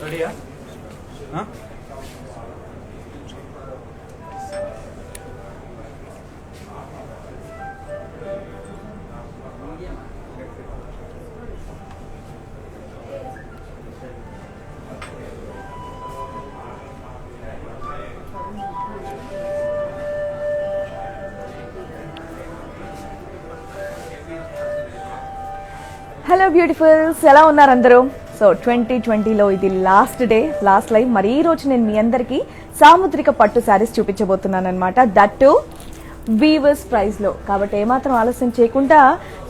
రెడీయా? Hello beautifuls, ఎలా ఉన్నారు అందరూ? సో 2020లో ఇది లాస్ట్ డే, లాస్ట్ లైవ్. మరి ఈ రోజు నేను మీ అందరికీ సాముద్రిక పట్టు శారీస్ చూపించబోతున్నాను అనమాట. దట్ టు వీవర్స్ ప్రైస్ లో. కాబట్టి ఏమాత్రం ఆలస్యం చేయకుండా,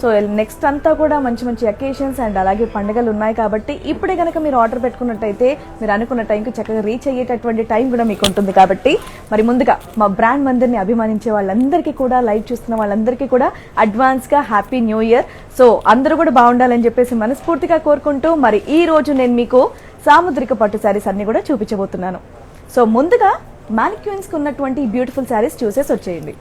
సో నెక్స్ట్ అంతా కూడా మంచి మంచి అకేషన్స్ అండ్ అలాగే పండుగలు ఉన్నాయి. కాబట్టి ఇప్పుడే కనుక మీరు ఆర్డర్ పెట్టుకున్నట్టయితే మీరు అనుకున్న టైంకి చక్కగా రీచ్ అయ్యేటటువంటి టైం కూడా మీకు ఉంటుంది. కాబట్టి మరి ముందుగా మా బ్రాండ్ మందిర్ని అభిమానించే వాళ్ళందరికీ కూడా, లైవ్ చూస్తున్న వాళ్ళందరికీ కూడా అడ్వాన్స్ గా హ్యాపీ న్యూ ఇయర్. సో అందరూ కూడా బాగుండాలని చెప్పేసి మనస్ఫూర్తిగా కోరుకుంటూ, మరి ఈ రోజు నేను మీకు సాముద్రిక పట్టు శారీస్ అన్ని కూడా చూపించబోతున్నాను. సో ముందుగా మానిక్యూన్స్ కు ఉన్నటువంటి బ్యూటిఫుల్ శారీస్ చూసేసి వచ్చేయండి.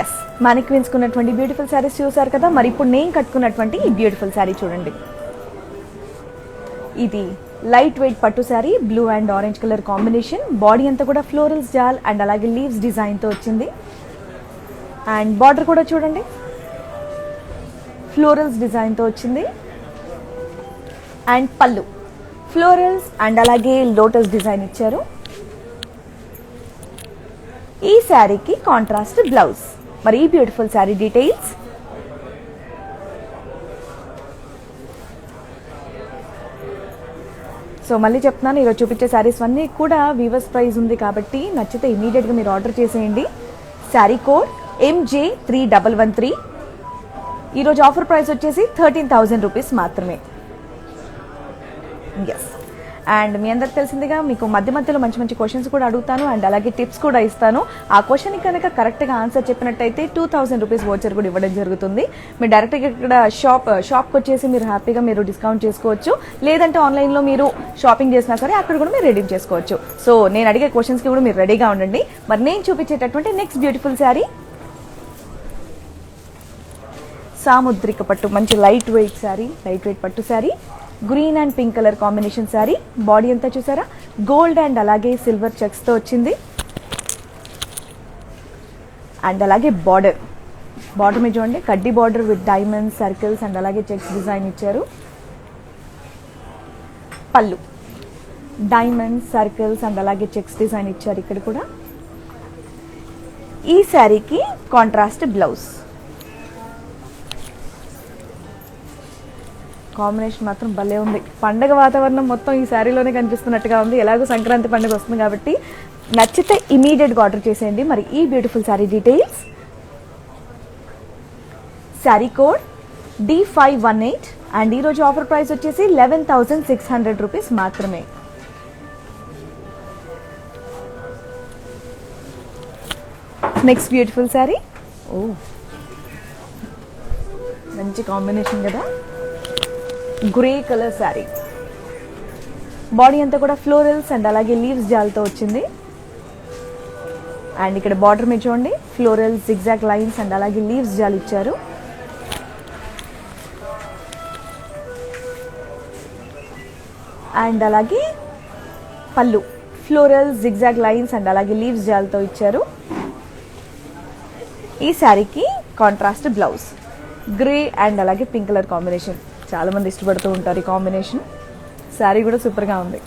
ఎస్, మానిక్వీన్స్ కున్నటువంటి బ్యూటిఫుల్ శారీస్ చూసారు కదా. మరి ఇప్పుడు నేను కట్టుకున్నటువంటి ఈ బ్యూటిఫుల్ శారీ చూడండి. ఇది లైట్ వెయిట్ పట్టు sari, blue and orange colour combination. Body అంతా కూడా ఫ్లోరల్స్ జాల్ అండ్ అలాగే లీవ్స్ డిజైన్ తో వచ్చింది. అండ్ బార్డర్ కూడా చూడండి, ఫ్లోరల్స్ డిజైన్ తో వచ్చింది. అండ్ పళ్ళు ఫ్లోరల్స్ అండ్ అలాగే లోటస్ డిజైన్ ఇచ్చారు. ఈ శారీకి కాంట్రాస్ట్ బ్లౌజ్. మరి ఈ బ్యూటిఫుల్ శారీ డీటెయిల్స్. సో మళ్ళీ చెప్తున్నాను, ఈరోజు చూపించే శారీస్ అన్నీ కూడా వీవర్స్ ప్రైస్ ఉంది కాబట్టి నచ్చితే ఇమీడియట్గా మీరు ఆర్డర్ చేసేయండి. Sari code MJ3113. ఈరోజు ఆఫర్ ప్రైస్ వచ్చేసి 13,000 రూపీస్ మాత్రమే. ఎస్, అండ్ మీ అందరికి తెలిసిందిగా మీకు మధ్య మధ్యలో మంచి మంచి క్వశ్చన్స్ కూడా అడుగుతాను అండ్ అలాగే టిప్స్ కూడా ఇస్తాను. ఆ క్వశ్చన్ కనుక కరెక్ట్గా ఆన్సర్ చెప్పినట్టయితే 2,000 రూపీస్ వోచర్ కూడా ఇవ్వడం జరుగుతుంది. మీరు డైరెక్ట్గా ఇక్కడ షాప్కి వచ్చేసి మీరు హ్యాపీగా మీరు డిస్కౌంట్ చేసుకోవచ్చు. లేదంటే ఆన్లైన్లో మీరు షాపింగ్ చేసినా సరే అక్కడ కూడా మీరు రెడీమ్ చేసుకోవచ్చు. సో నేను అడిగే క్వశ్చన్స్కి కూడా మీరు రెడీగా ఉండండి. మరి నేను చూపించేటటువంటి నెక్స్ట్ బ్యూటిఫుల్ శారీ సాముద్రిక పట్టు, మంచి light weight sari, light weight పట్టు sari, green and pink colour combination sari. Body అంతా చూసారా, గోల్డ్ అండ్ అలాగే సిల్వర్ చెక్స్ తో వచ్చింది. అండ్ అలాగే బార్డర్ మీద చూడండి, కడ్డీ border with diamonds, circles and అలాగే చెక్స్ డిజైన్ ఇచ్చారు. పళ్ళు డైమండ్స్, సర్కిల్స్ అండ్ అలాగే చెక్స్ డిజైన్ ఇచ్చారు ఇక్కడ కూడా. ఈ శారీకి కాంట్రాస్ట్ బ్లౌజ్. కాంబినేషన్ మాత్రం భలే ఉంది. పండగ వాతావరణం మొత్తం ఈ శారీలోనే కనిపిస్తున్నట్టుగా ఉంది. ఎలాగో సంక్రాంతి పండుగ వస్తుంది కాబట్టి నచ్చితే ఇమీడియట్గా ఆర్డర్ చేసేయండి. మరి ఈ beautiful sari details. Sari code D518 and ఈరోజు ఆఫర్ ప్రైస్ వచ్చేసి 11,600 రూపీస్ మాత్రమే. Next beautiful sari. ఓ మంచి కాంబినేషన్ కదా, గ్రే కలర్ శారీ. బాడీ అంతా కూడా ఫ్లోరల్స్ అండ్ అలాగే లీవ్స్ జాల్తో వచ్చింది. అండ్ ఇక్కడ బార్డర్ మీద చూడండి, ఫ్లోరల్స్, జిగ్జాగ్ లైన్స్ అండ్ అలాగే లీవ్స్ జాల్ ఇచ్చారు. అండ్ అలాగే పళ్ళు ఫ్లోరల్స్, జిగ్జాగ్ లైన్స్ అండ్ అలాగే లీవ్స్ జాల్తో ఇచ్చారు. ఈ శారీకి కాంట్రాస్ట్ బ్లౌజ్, గ్రే అండ్ అలాగే పింక్ కలర్ కాంబినేషన్. చాలా మంది ఇష్టపడుతూ ఉంటారు ఈ కాంబినేషన్. శారీ కూడా సూపర్గా ఉంది.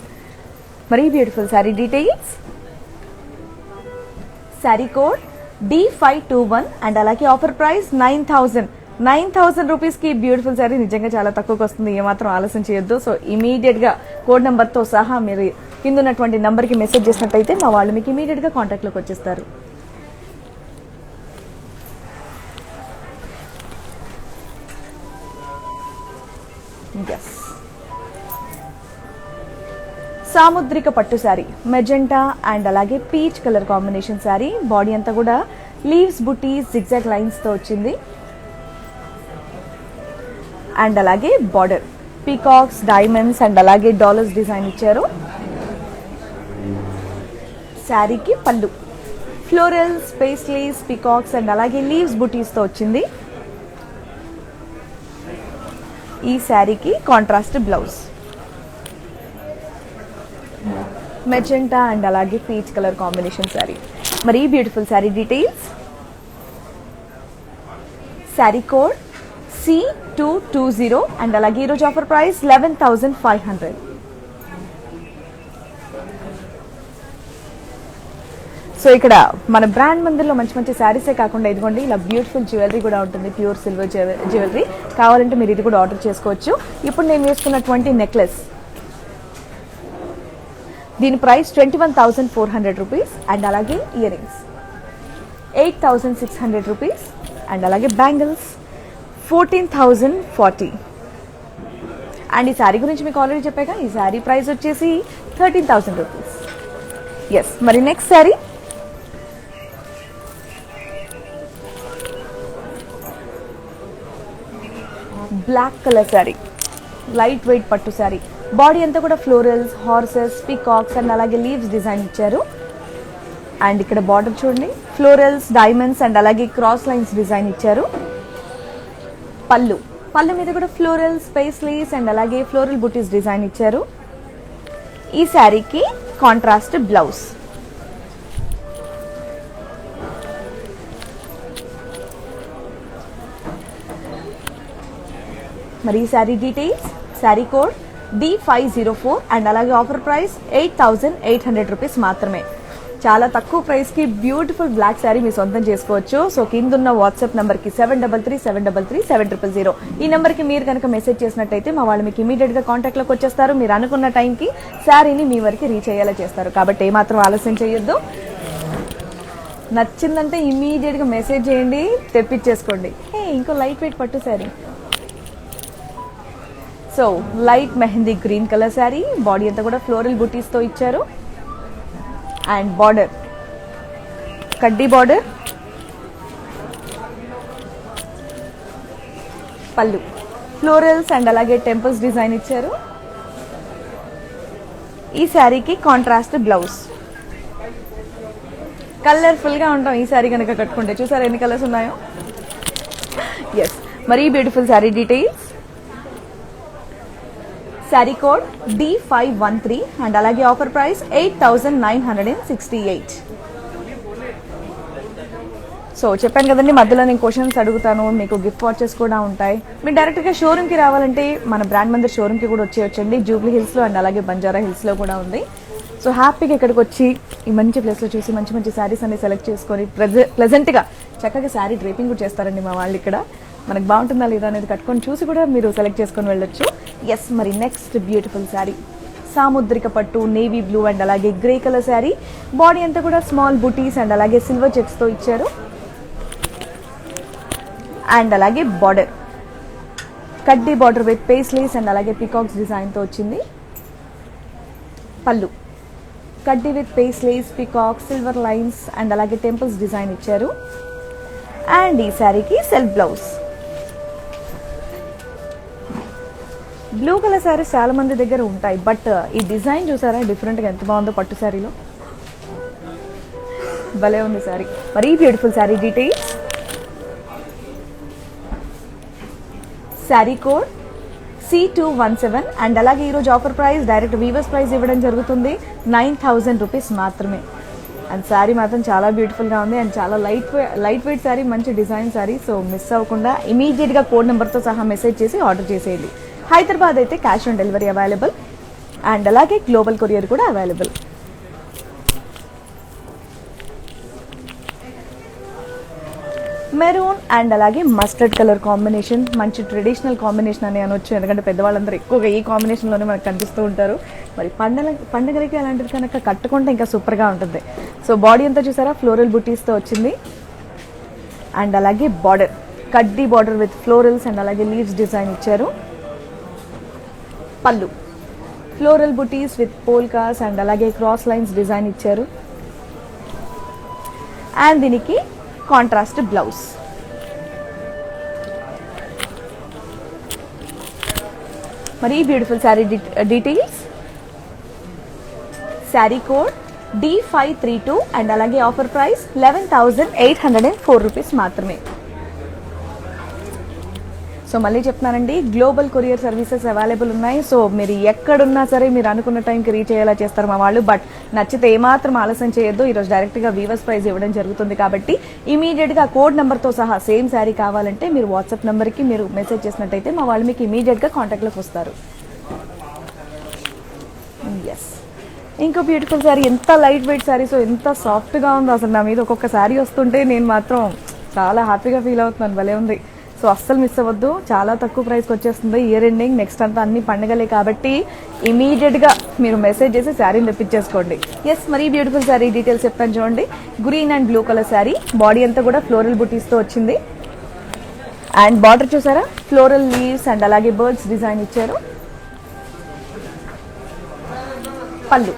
మరీ beautiful sari details. Sari code D521 and అలాగే ఆఫర్ ప్రైస్ 9,000 రూపీస్కి బ్యూటిఫుల్ శారీ నిజంగా చాలా తక్కువకి వస్తుంది. ఏమాత్రం ఆలస్యం చేయొద్దు. సో ఇమీడియట్గా కోడ్ నెంబర్తో సహా మీరు కింద ఉన్నటువంటి నెంబర్కి మెసేజ్ చేసినట్టయితే మా వాళ్ళు మీకు ఇమీడియట్గా కాంటాక్ట్లోకి వచ్చేస్తారు. ఎస్, సాముద్రిక పట్టు శారీ మెజెంటా అండ్ అలాగే peach colour combination sari. Body అంతా కూడా లీవ్స్ బుటీస్ జిగ్జాగ్ లైన్స్ తో వచ్చింది. అండ్ అలాగే బార్డర్ పీకాక్స్ డైమండ్స్ అండ్ అలాగే డాలర్స్ డిజైన్ ఇచ్చారు. శారీకి పళ్ళు ఫ్లోరల్స్ పేస్లీస్ పీకాక్స్ అండ్ అలాగే లీవ్స్ బుటీస్ తో వచ్చింది. ఈ శారీకి కాంట్రాస్ట్ బ్లౌజ్ మెజెంటా అండ్ అలాగే పీచ్ కలర్ కాంబినేషన్ శారీ. మరి beautiful sari details. Sari code C220 and అలాగే ఈరోజు ఆఫర్ ప్రైస్ 11,500. సో ఇక్కడ మన బ్రాండ్ మందిర్లో మంచి మంచి శారీసే కాకుండా ఇదిగోండి ఇలా బ్యూటిఫుల్ జ్యువెలరీ కూడా ఉంటుంది. ప్యూర్ సిల్వర్ జ్యువెలరీ కావాలంటే మీరు ఇది కూడా ఆర్డర్ చేసుకోవచ్చు. ఇప్పుడు నేను వేసుకున్నటువంటి నెక్లెస్ దీని ప్రైస్ 21,400 రూపీస్ అండ్ అలాగే ఇయర్ రింగ్స్ 8,600 రూపీస్ అండ్ అలాగే బ్యాంగిల్స్ 14,040. అండ్ ఈ శారీ గురించి మీకు ఆల్రెడీ చెప్పాక ఈ శారీ ప్రైస్ వచ్చేసి 13,000 రూపీస్. ఎస్, మరి next sari black colour sari light weight పట్టు శారీ. బాడీ అంతా కూడా ఫ్లోరల్స్ హార్సెస్ పీకాక్స్ అండ్ అలాగే లీవ్స్ డిజైన్ ఇచ్చారు. అండ్ ఇక్కడ బార్డర్ చూడండి ఫ్లోరల్స్ డైమండ్స్ అండ్ అలాగే క్రాస్ లైన్స్ డిజైన్ ఇచ్చారు. పళ్ళు మీద కూడా ఫ్లోరల్స్ పేస్లీస్ అండ్ అలాగే ఫ్లోరల్ బుటీస్ డిజైన్ ఇచ్చారు. ఈ శారీకి కాంట్రాస్ట్ బ్లౌజ్. మరి ఈ sari details. Sari code D504 and అలాగే ఆఫర్ ప్రైస్ 8,800 రూపీస్ మాత్రమే. చాలా తక్కువ ప్రైస్కి బ్యూటిఫుల్ బ్లాక్ శారీ మీ సొంతం చేసుకోవచ్చు. సో కింద ఉన్న వాట్సాప్ నెంబర్కి 7337337000 ఈ నెంబర్కి మీరు కనుక మెసేజ్ చేసినట్టయితే మా వాళ్ళు మీకు ఇమీడియట్గా కాంటాక్ట్లోకి వచ్చేస్తారు. మీరు అనుకున్న టైంకి శారీని మీ వరకు రీచ్ అయ్యేలా చేస్తారు. కాబట్టి ఏమాత్రం ఆలస్యం చేయొద్దు. నచ్చిందంటే ఇమీడియట్గా మెసేజ్ చేయండి, తెప్పించేసుకోండి. ఇంకో లైట్ వెయిట్ పట్టు sari. So light mehndi green colour sari. Body అంతా కూడా ఫ్లోరల్ బుటీస్ తో ఇచ్చారు. అండ్ బార్డర్ కడ్డీ బార్డర్ పళ్ళు ఫ్లోరల్స్ అండ్ అలాగే టెంపుల్స్ డిజైన్ ఇచ్చారు. ఈ శారీకి కాంట్రాస్ట్ బ్లౌజ్. కలర్ఫుల్ గా ఉంటాం ఈ శారీ కనుక కట్టుకుంటే. చూసారా ఎన్ని కలర్స్ ఉన్నాయో. ఎస్, మరి beautiful sari details. Sari code D513 and అలాగే ఆఫర్ ప్రైస్ 8,968. సో చెప్పాను కదండి మధ్యలో నేను క్వశ్చన్స్ అడుగుతాను, మీకు గిఫ్ట్ వాచెస్ కూడా ఉంటాయి. మీరు డైరెక్ట్గా షోరూమ్కి రావాలంటే మన బ్రాండ్ మందిర్ షోరూమ్కి కూడా వచ్చేయచ్చండి. జూబ్లీ హిల్స్లో అండ్ అలాగే బంజారా హిల్స్లో కూడా ఉంది. సో హ్యాపీగా ఇక్కడికి వచ్చి ఈ మంచి ప్లేస్లో చూసి మంచి మంచి శారీస్ అన్ని సెలెక్ట్ చేసుకొని ప్లెజెంట్గా చక్కగా శారీ డ్రేపింగ్ కూడా చేస్తారండి మా వాళ్ళు. ఇక్కడ మనకు బాగుంటుందా లేదా అనేది కట్టుకొని చూసి కూడా మీరు సెలెక్ట్ చేసుకొని వెళ్ళొచ్చు. ఎస్, మరి నెక్స్ట్ బ్యూటిఫుల్ శారీ సాముద్రిక పట్టు నేవీ బ్లూ అండ్ అలాగే గ్రే కలర్ శారీ. బాడీ అంతా కూడా స్మాల్ బుటీస్ అండ్ అలాగే సిల్వర్ చెక్స్ తో ఇచ్చారు. అండ్ అలాగే బార్డర్ కడ్డీ బార్డర్ విత్ పేస్లీస్ అండ్ అలాగే పీకాక్స్ డిజైన్ తో వచ్చింది. పళ్ళు కడ్డీ with paisleys peacocks silver lines and అలాగే టెంపుల్స్ డిజైన్ ఇచ్చారు. అండ్ ఈ శారీకి self blouse. Blue colour saris చాలా మంది దగ్గర ఉంటాయి, బట్ ఈ డిజైన్ చూసారా డిఫరెంట్గా ఎంత బాగుందో పట్టు శారీలో. భలే ఉంది శారీ. మరి beautiful sari details. Sari code C217 and అలాగే ఈరోజు offer price direct weavers price ఇవ్వడం జరుగుతుంది 9,000 రూపీస్ మాత్రమే. అండ్ శారీ మాత్రం చాలా బ్యూటిఫుల్గా ఉంది అండ్ చాలా లైట్ వెయిట్ శారీ, మంచి డిజైన్ శారీ. సో మిస్ అవ్వకుండా ఇమీడియట్గా కోడ్ నెంబర్తో సహా మెసేజ్ చేసి ఆర్డర్ చేసేయండి. హైదరాబాద్ అయితే cash on delivery available. And అలాగే గ్లోబల్ కొరియర్ కూడా అవైలబుల్. మెరూన్ అండ్ అలాగే మస్టర్డ్ కలర్ కాంబినేషన్, మంచి ట్రెడిషనల్ కాంబినేషన్ అని అనొచ్చు, ఎందుకంటే పెద్దవాళ్ళందరూ ఎక్కువగా ఈ కాంబినేషన్లోనే మనకు కనిపిస్తూ ఉంటారు. మరి పండగలకి అలాంటిది కనుక కట్టుకుంటే ఇంకా సూపర్గా ఉంటుంది. సో బాడీ అంతా చూసారా ఫ్లోరల్ బుటీస్తో వచ్చింది. అండ్ అలాగే బార్డర్, కడ్డీ బార్డర్ విత్ ఫ్లోరల్స్ అండ్ అలాగే లీవ్స్ డిజైన్ ఇచ్చారు. పళ్ళు floral buttis with polkas and అలాగే క్రాస్ లైన్స్ డిజైన్ ఇచ్చారు. అండ్ దీనికి కాంట్రాస్ట్ బ్లౌజ్. మరి beautiful sari details. Sari code D532 and అలాగే ఆఫర్ ప్రైస్ 11,804 రూపీస్ మాత్రమే. సో మళ్ళీ చెప్తున్నానండి, గ్లోబల్ కొరియర్ సర్వీసెస్ అవైలబుల్ ఉన్నాయి. సో మీరు ఎక్కడున్నా సరే మీరు అనుకున్న టైంకి రీచ్ అయ్యేలా చేస్తారు మా వాళ్ళు. బట్ నచ్చితే ఏమాత్రం ఆలస్యం చేయొద్దు. ఈరోజు డైరెక్ట్గా వీవర్స్ ప్రైస్ ఇవ్వడం జరుగుతుంది కాబట్టి ఇమీడియట్గా కోడ్ నెంబర్తో సహా సేమ్ శారీ కావాలంటే మీరు వాట్సాప్ నెంబర్కి మీరు మెసేజ్ చేసినట్టయితే మా వాళ్ళు మీకు ఇమీడియట్గా కాంటాక్ట్లోకి వస్తారు. ఎస్, ఇంకో బ్యూటిఫుల్ శారీ, ఎంత లైట్ వెయిట్ శారీ, సో ఎంత సాఫ్ట్గా ఉందో అసలు. నా మీద ఒక్కొక్క శారీ వస్తుంటే నేను మాత్రం చాలా హ్యాపీగా ఫీల్ అవుతున్నాను. భలే ఉంది. సో అస్సలు మిస్ అవ్వద్దు, చాలా తక్కువ ప్రైస్కి వచ్చేస్తుంది. ఇయర్ ఎండింగ్, నెక్స్ట్ అంతా అన్ని పండగలే కాబట్టి ఇమీడియట్గా మీరు మెసేజ్ చేసి శారీని తెప్పించేసుకోండి. ఎస్, మరి బ్యూటిఫుల్ శారీ డీటెయిల్స్ చెప్తాను చూడండి. Green and blue colour sari, body అంతా కూడా ఫ్లోరల్ బుటీస్తో వచ్చింది. అండ్ బార్డర్ చూసారా ఫ్లోరల్ లీవ్స్ అండ్ అలాగే బర్డ్స్ డిజైన్ ఇచ్చారు. పళ్ళు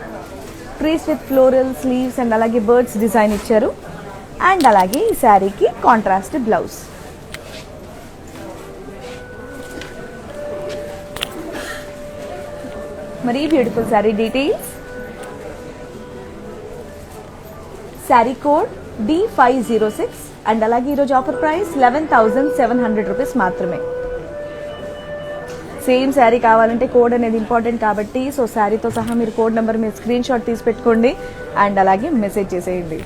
trees with florals leaves and అలాగే బర్డ్స్ డిజైన్ ఇచ్చారు. అండ్ అలాగే ఈ శారీకి కాంట్రాస్ట్ బ్లౌజ్. మరి beautiful sari details. Sari code D506 and అలాగే ఈరోజు ఆఫర్ ప్రైస్ 11,700 రూపీస్ మాత్రమే. సేమ్ శారీ కావాలంటే కోడ్ అనేది ఇంపార్టెంట్ కాబట్టి సో శారీతో సహా మీరు కోడ్ నెంబర్ మీరు స్క్రీన్ షాట్ తీసి పెట్టుకోండి అండ్ అలాగే మెసేజ్ చేసేయండి.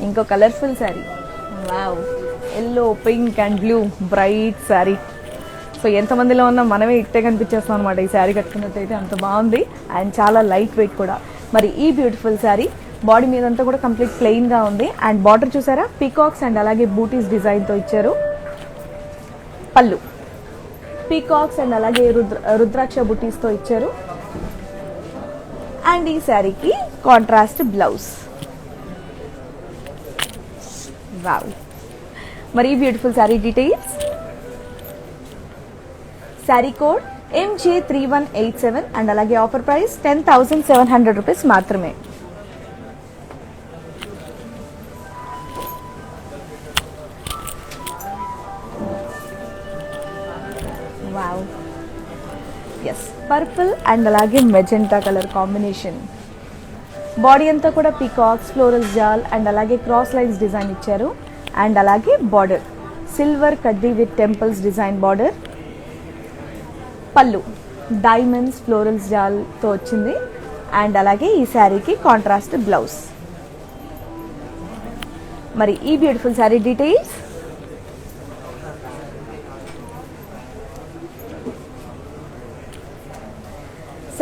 ఇంకో colourful sari, wow, yellow pink and blue bright sari. So ఎంతమందిలో ఉన్నా మనమే ఇట్టే కనిపించేస్తాం అనమాట ఈ శారీ కట్టుకున్నట్టయితే, అంత బాగుంది అండ్ చాలా లైట్ వెయిట్ కూడా. మరి ఈ బ్యూటిఫుల్ శారీ బాడీ మీదంతా కూడా కంప్లీట్ ప్లెయిన్గా ఉంది. అండ్ బార్డర్ చూసారా పీకాక్స్ అండ్ అలాగే బూటీస్ డిజైన్తో ఇచ్చారు. పళ్ళు పీకాక్స్ అండ్ అలాగే రుద్రాక్ష బూటీస్తో ఇచ్చారు. అండ్ ఈ శారీకి కాంట్రాస్ట్ బ్లౌజ్. వావ్, మరి ఈ beautiful sari details. Sari code MJ3187 and అలాగే ఆఫర్ ప్రైస్ 10,700 రూపీస్ మాత్రమే. వావ్, ఎస్, పర్పుల్ అండ్ అలాగే మెజెంటా కలర్ కాంబినేషన్. బాడీ అంతా కూడా పీకాక్స్ ఫ్లోరల్ జాల్ అండ్ అలాగే క్రాస్ లైన్స్ డిజైన్ ఇచ్చారు. అండ్ అలాగే బార్డర్ సిల్వర్ కడ్డీ విత్ టెంపుల్స్ డిజైన్ బార్డర్. పళ్ళు డైమండ్స్ ఫ్లోరల్స్ జాల్తో వచ్చింది. అండ్ అలాగే ఈ శారీకి కాంట్రాస్ట్ బ్లౌజ్. మరి ఈ beautiful sari details.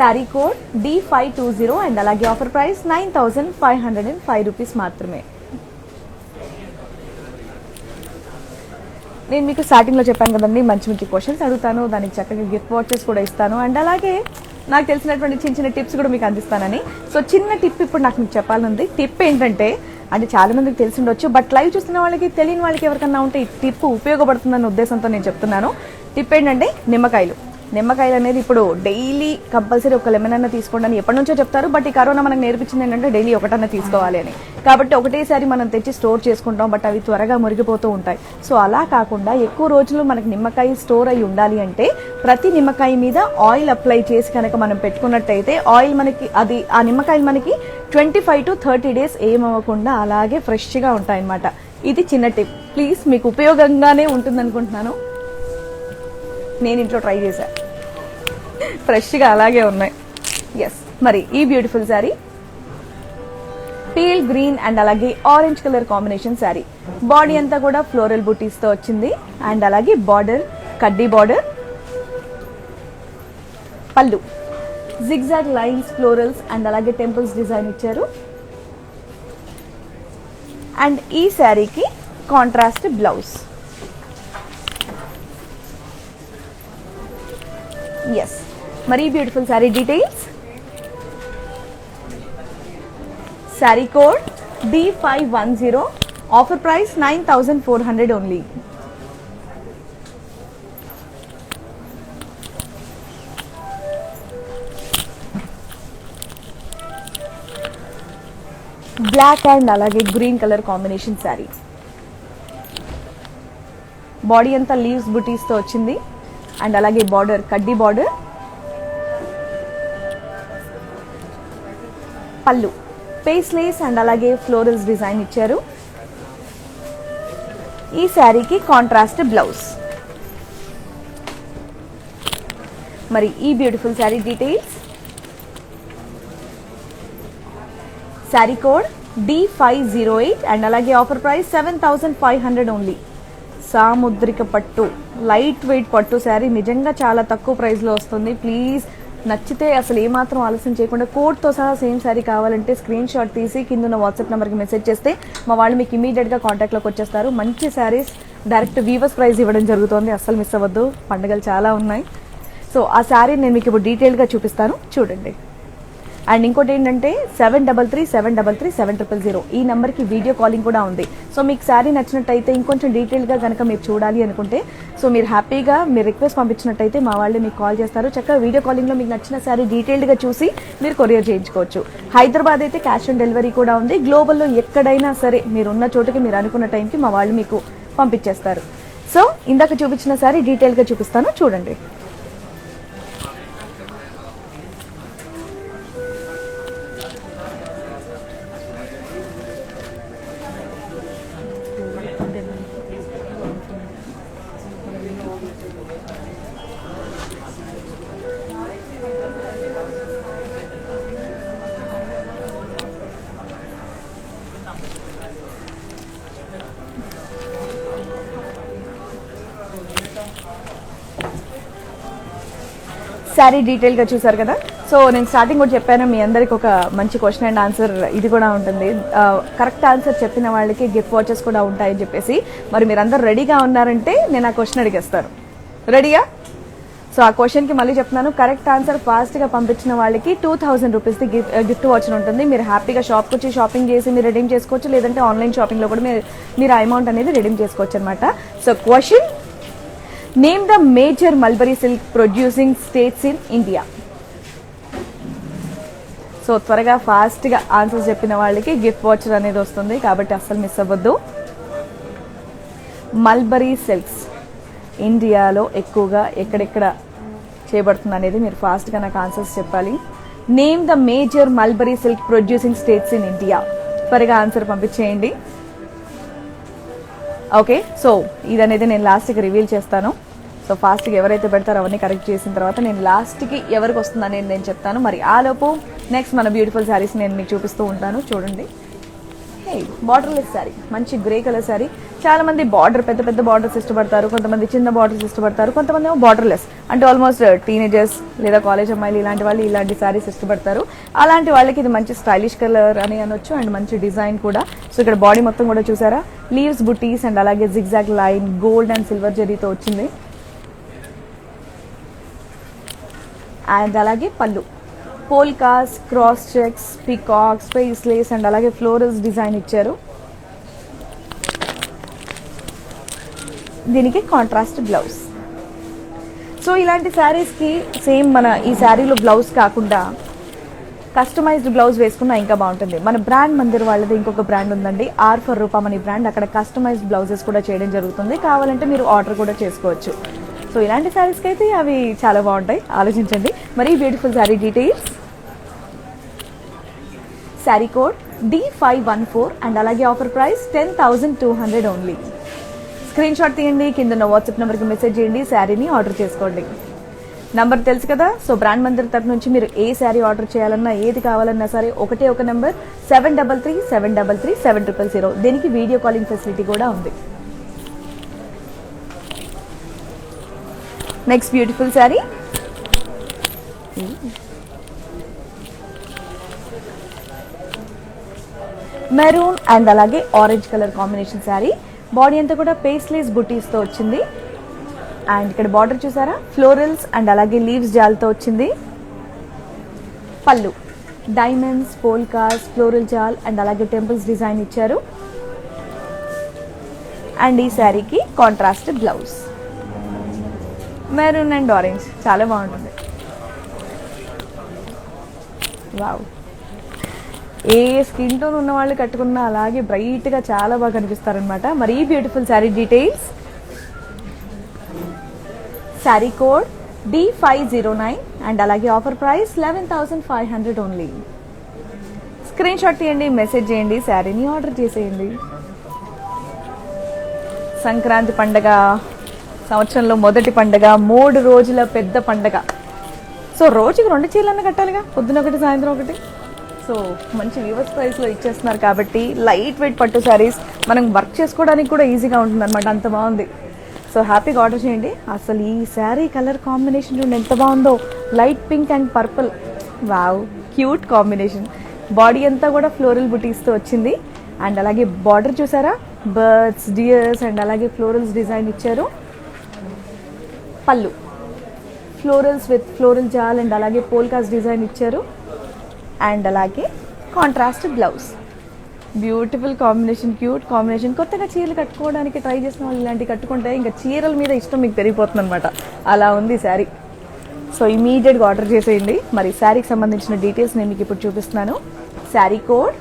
Sari code D520 and అలాగే ఆఫర్ ప్రైస్ 9,505 రూపీస్ మాత్రమే. నేను మీకు స్టార్టింగ్లో చెప్పాను కదండి, మంచి మంచి క్వశ్చన్స్ అడుగుతాను, దానికి చక్కగా గిఫ్ట్ వాచెస్ కూడా ఇస్తాను అండ్ అలాగే నాకు తెలిసినటువంటి చిన్న చిన్న టిప్స్ కూడా మీకు అందిస్తానని. సో చిన్న టిప్ ఇప్పుడు నాకు మీకు చెప్పాలనుంది. టిప్ ఏంటంటే, అంటే చాలా మందికి తెలిసి ఉండొచ్చు, బట్ లైవ్ చూస్తున్న వాళ్ళకి తెలియని వాళ్ళకి ఎవరికన్నా ఉంటే ఈ టిప్ ఉపయోగపడుతుందన్న ఉద్దేశంతో నేను చెప్తున్నాను. టిప్ ఏంటంటే నిమ్మకాయలు అనేది ఇప్పుడు డైలీ కంపల్సరీ ఒక లెమన్ అన్న తీసుకోండి అని ఎప్పటి నుంచో చెప్తారు. బట్ ఈ కరోనా మనకు నేర్పించింది ఏంటంటే డైలీ ఒకటన్నా తీసుకోవాలి అని. కాబట్టి ఒకటేసారి మనం తెచ్చి స్టోర్ చేసుకుంటాం, బట్ అవి త్వరగా మురిగిపోతూ ఉంటాయి. సో అలా కాకుండా ఎక్కువ రోజులు మనకి నిమ్మకాయ స్టోర్ అయి ఉండాలి అంటే ప్రతి నిమ్మకాయ మీద ఆయిల్ అప్లై చేసి కనుక మనం పెట్టుకున్నట్టయితే ఆయిల్ మనకి ఆ నిమ్మకాయలు మనకి 25 to 30 days ఏమవ్వకుండా అలాగే ఫ్రెష్గా ఉంటాయి అన్నమాట. ఇది చిన్న టిప్, ప్లీజ్ మీకు ఉపయోగంగానే ఉంటుంది అనుకుంటున్నాను. నేను ఇంట్లో ట్రై చేశా, ఫ్రెష్గా అలాగే ఉన్నాయి. ఎస్, మరి ఈ beautiful sari peel green and అలాగే orange colour combination sari. Body అంతా కూడా ఫ్లోరల్ బూటీస్తో వచ్చింది. అండ్ అలాగే బార్డర్ కడ్డీ బార్డర్. పళ్ళు జిగ్జాగ్ లైన్స్, ఫ్లోరల్స్ అండ్ అలాగే టెంపుల్స్ డిజైన్ ఇచ్చారు. అండ్ ఈ శారీకి కాంట్రాస్ట్ బ్లౌజ్. ఎస్, మరి beautiful sari details. Sari code D510, offer price 9400 only. Black and అలాగే green colour combination sari. Body అంతా లీవ్స్ బుటీస్తో వచ్చింది అండ్ అలాగే బార్డర్ కడ్డీ బార్డర్. పళ్ళు పేస్లేస్ అండ్ అలాగే ఫ్లోరల్స్ డిజైన్ ఇచ్చారు. ఈ శారీకి కాంట్రాస్ట్ బ్లౌజ్. మరి ఈ beautiful sari details. Sari code D508 and అలాగే ఆఫర్ ప్రైస్ 7500 ఓన్లీ. సాముద్రిక పట్టు లైట్ వెయిట్ పట్టు శారీ నిజంగా చాలా తక్కువ ప్రైస్లో వస్తుంది. ప్లీజ్ నచ్చితే అసలు ఏమాత్రం ఆలస్యం చేయకుండా కోడ్తో సహా సేమ్ శారీ కావాలంటే స్క్రీన్ షాట్ తీసి కింద ఉన్న వాట్సాప్ నెంబర్కి మెసేజ్ చేస్తే మా వాళ్ళు మీకు ఇమీడియట్గా కాంటాక్ట్లోకి వచ్చేస్తారు. మంచి శారీస్ డైరెక్ట్ వీవర్స్ ప్రైస్ ఇవ్వడం జరుగుతుంది, అస్సలు మిస్ అవ్వద్దు, పండుగలు చాలా ఉన్నాయి. సో ఆ శారీ నేను మీకు ఇప్పుడు డీటెయిల్గా చూపిస్తాను, చూడండి. అండ్ ఇంకోటి ఏంటంటే 7337337000 ఈ నెంబర్కి వీడియో కాలింగ్ కూడా ఉంది. సో మీకు శారీ నచ్చినట్టయితే ఇంకొంచెం డీటెయిల్గా కనుక మీరు చూడాలి అనుకుంటే సో మీరు హ్యాపీగా మీరు రిక్వెస్ట్ పంపించినట్టయితే మా వాళ్ళు మీకు కాల్ చేస్తారు. చక్కగా వీడియో కాలింగ్లో మీకు నచ్చిన శారీ డీటెయిల్డ్గా చూసి మీరు కొరియర్ చేయించుకోవచ్చు. హైదరాబాద్ అయితే క్యాష్ ఆన్ డెలివరీ కూడా ఉంది. గ్లోబల్లో ఎక్కడైనా సరే మీరు ఉన్న చోటుకి మీరు అనుకున్న టైంకి మా వాళ్ళు మీకు పంపించేస్తారు. సో ఇందాక చూపించిన శారీ డీటెయిల్గా చూపిస్తాను, చూడండి. శారీ డీటెయిల్గా చూసారు కదా. సో నేను స్టార్టింగ్ కూడా చెప్పాను మీ అందరికి ఒక మంచి క్వశ్చన్ అండ్ ఆన్సర్ ఇది కూడా ఉంటుంది. కరెక్ట్ ఆన్సర్ చెప్పిన వాళ్ళకి గిఫ్ట్ వాచెస్ కూడా ఉంటాయని చెప్పేసి మరి మీరందరూ రెడీగా ఉన్నారంటే నేను ఆ క్వశ్చన్ అడిగేస్తాను. రెడీయా? సో ఆ క్వశ్చన్కి మళ్ళీ చెప్తున్నాను. కరెక్ట్ ఆన్సర్ ఫాస్ట్గా పంపించిన వాళ్ళకి 2000 రూపీస్ది గిఫ్ట్ వాచ్ ఉంటుంది. మీరు హ్యాపీగా షాప్కి వచ్చి షాపింగ్ చేసి మీరు రెడీమ్ చేసుకోవచ్చు, లేదంటే ఆన్లైన్ షాపింగ్లో కూడా మీరు ఆ అమౌంట్ అనేది రెడీమ్ చేసుకోవచ్చు అనమాట. So question, name the major mulberry silk producing states in India. So త్వరగా ఫాస్ట్గా ఆన్సర్స్ చెప్పిన వాళ్ళకి గిఫ్ట్ వాచర్ అనేది వస్తుంది, కాబట్టి అస్సలు మిస్ అవ్వద్దు. మల్బరీ సిల్క్స్ ఇండియాలో ఎక్కువగా ఎక్కడెక్కడ చేయబడుతుంది అనేది మీరు ఫాస్ట్గా నాకు ఆన్సర్స్ చెప్పాలి. Name the major mulberry silk producing states in India. త్వరగా ఆన్సర్ పంపించేయండి. ఓకే, సో ఇదనేది నేను లాస్ట్కి రివీల్ చేస్తాను. సో ఫాస్ట్గా ఎవరైతే పెడతారో అవన్నీ కరెక్ట్ చేసిన తర్వాత నేను లాస్ట్కి ఎవరికి వస్తుంది అనేది నేను చెప్తాను. మరి ఆలోపు నెక్స్ట్ మన బ్యూటిఫుల్ శారీస్ నేను మీకు చూపిస్తూ ఉంటాను, చూడండి. హే, బార్డర్లెస్ శారీ, మంచి గ్రే కలర్ శారీ. చాలా మంది బార్డర్ పెద్ద పెద్ద బార్డర్స్ ఇష్టపడతారు, కొంతమంది చిన్న బార్డర్స్ ఇష్టపడతారు, కొంతమంది ఏమో బార్డర్లెస్ అంటే ఆల్మోస్ట్ టీనేజర్స్ లేదా కాలేజ్ అమ్మాయిలు ఇలాంటి వాళ్ళు ఇలాంటి శారీస్ ఇష్టపడతారు. అలాంటి వాళ్ళకి ఇది మంచి స్టైలిష్ కలర్ అని అనొచ్చు అండ్ మంచి డిజైన్ కూడా. సో ఇక్కడ బాడీ మొత్తం కూడా చూసారా, లీవ్స్ బుటీస్ అండ్ అలాగే zigzag line gold and silver జరీతో వచ్చింది. అండ్ అలాగే పళ్ళు polkas, cross checks, peacocks, paisleys and అలాగే ఫ్లోరల్స్ డిజైన్ ఇచ్చారు. దీనికి కాంట్రాస్ట్ బ్లౌజ్. సో ఇలాంటి శారీస్కి సేమ్ మన ఈ శారీలో బ్లౌజ్ కాకుండా కస్టమైజ్డ్ బ్లౌజ్ వేసుకున్నా ఇంకా బాగుంటుంది. మన బ్రాండ్ మందిర్ వాళ్ళది ఇంకొక బ్రాండ్ ఉందండి, ఆర్ ఫర్ రూపామణి బ్రాండ్. అక్కడ కస్టమైజ్డ్ బ్లౌజెస్ కూడా చేయడం జరుగుతుంది, కావాలంటే మీరు ఆర్డర్ కూడా చేసుకోవచ్చు. సో ఇలాంటి శారీస్కి అయితే అవి చాలా బాగుంటాయి, ఆలోచించండి. మరి beautiful sari details. Sari code D514 and అలాగే offer price 10,200 only. Screen shot తీయండి, కింద ఉన్న వాట్సాప్ నెంబర్కి మెసేజ్ చేయండి, శారీని ఆర్డర్ చేసుకోండి. నంబర్ తెలుసు కదా. సో బ్రాండ్ మందిర్ తరఫు నుంచి మీరు ఏ శారీ ఆర్డర్ చేయాలన్నా ఏది కావాలన్నా సరే ఒకటే ఒక నెంబర్ 7337337000. దీనికి వీడియో కాలింగ్ ఫెసిలిటీ కూడా ఉంది. Next beautiful sari. Maroon and అలాగే orange colour combination sari. Body అంతా కూడా పేస్లేస్ బుటీస్తో వచ్చింది. అండ్ ఇక్కడ బార్డర్ చూసారా, ఫ్లోరల్స్ అండ్ అలాగే లీవ్స్ జాల్తో వచ్చింది. పళ్ళు డైమండ్స్, పోల్కాస్, ఫ్లోరల్ జాల్ అండ్ అలాగే టెంపుల్స్ డిజైన్ ఇచ్చారు. అండ్ ఈ శారీకి contrast blouse. Maroon and orange చాలా బాగుంటుంది. వావ్, ఏ స్కిన్ టోన్ ఉన్న వాళ్ళు కట్టుకున్నా అలాగే బ్రైట్గా చాలా బాగా కనిపిస్తారనమాట. మరి ఈ beautiful sari details, sari code D509 and అలాగే offer price 11,500 only. Screen shot తీయండి, మెసేజ్ చేయండి, శారీని ఆర్డర్ చేసేయండి. సంక్రాంతి పండగ, సంవత్సరంలో మొదటి పండగ, 3 రోజుల పెద్ద పండగ. సో రోజుకి 2 చీరలన్నా కట్టాలిగా, పొద్దున ఒకటి సాయంత్రం ఒకటి. సో మంచి వ్యూవర్స్ ప్రైస్లో ఇచ్చేస్తున్నారు కాబట్టి లైట్ వెయిట్ పట్టు శారీస్ మనం వర్క్ చేసుకోవడానికి కూడా ఈజీగా ఉంటుంది అనమాట, అంత బాగుంది. సో హ్యాపీగా ఆర్డర్ చేయండి. అసలు ఈ శారీ కలర్ కాంబినేషన్ చూడండి ఎంత బాగుందో, light pink and purple. Wow, cute combination. Body అంతా కూడా ఫ్లోరల్ బుటీస్తో వచ్చింది. అండ్ అలాగే బార్డర్ చూసారా, బర్డ్స్, డియర్స్ అండ్ అలాగే ఫ్లోరల్స్ డిజైన్ ఇచ్చారు. పళ్ళు ఫ్లోరల్స్ విత్ ఫ్లోరల్ జాల్ అండ్ అలాగే పోల్కాస్ డిజైన్ ఇచ్చారు. అండ్ అలాగే contrast blouse. Beautiful combination, cute combination. కొత్తగా చీరలు కట్టుకోవడానికి ట్రై చేసిన వాళ్ళు ఇలాంటివి కట్టుకుంటే ఇంకా చీరల మీద ఇష్టం మీకు పెరిగిపోతుంది అనమాట, అలా ఉంది శారీ. సో ఇమీడియట్గా ఆర్డర్ చేసేయండి. మరి శారీకి సంబంధించిన డీటెయిల్స్ నేను మీకు ఇప్పుడు చూపిస్తున్నాను. Sari code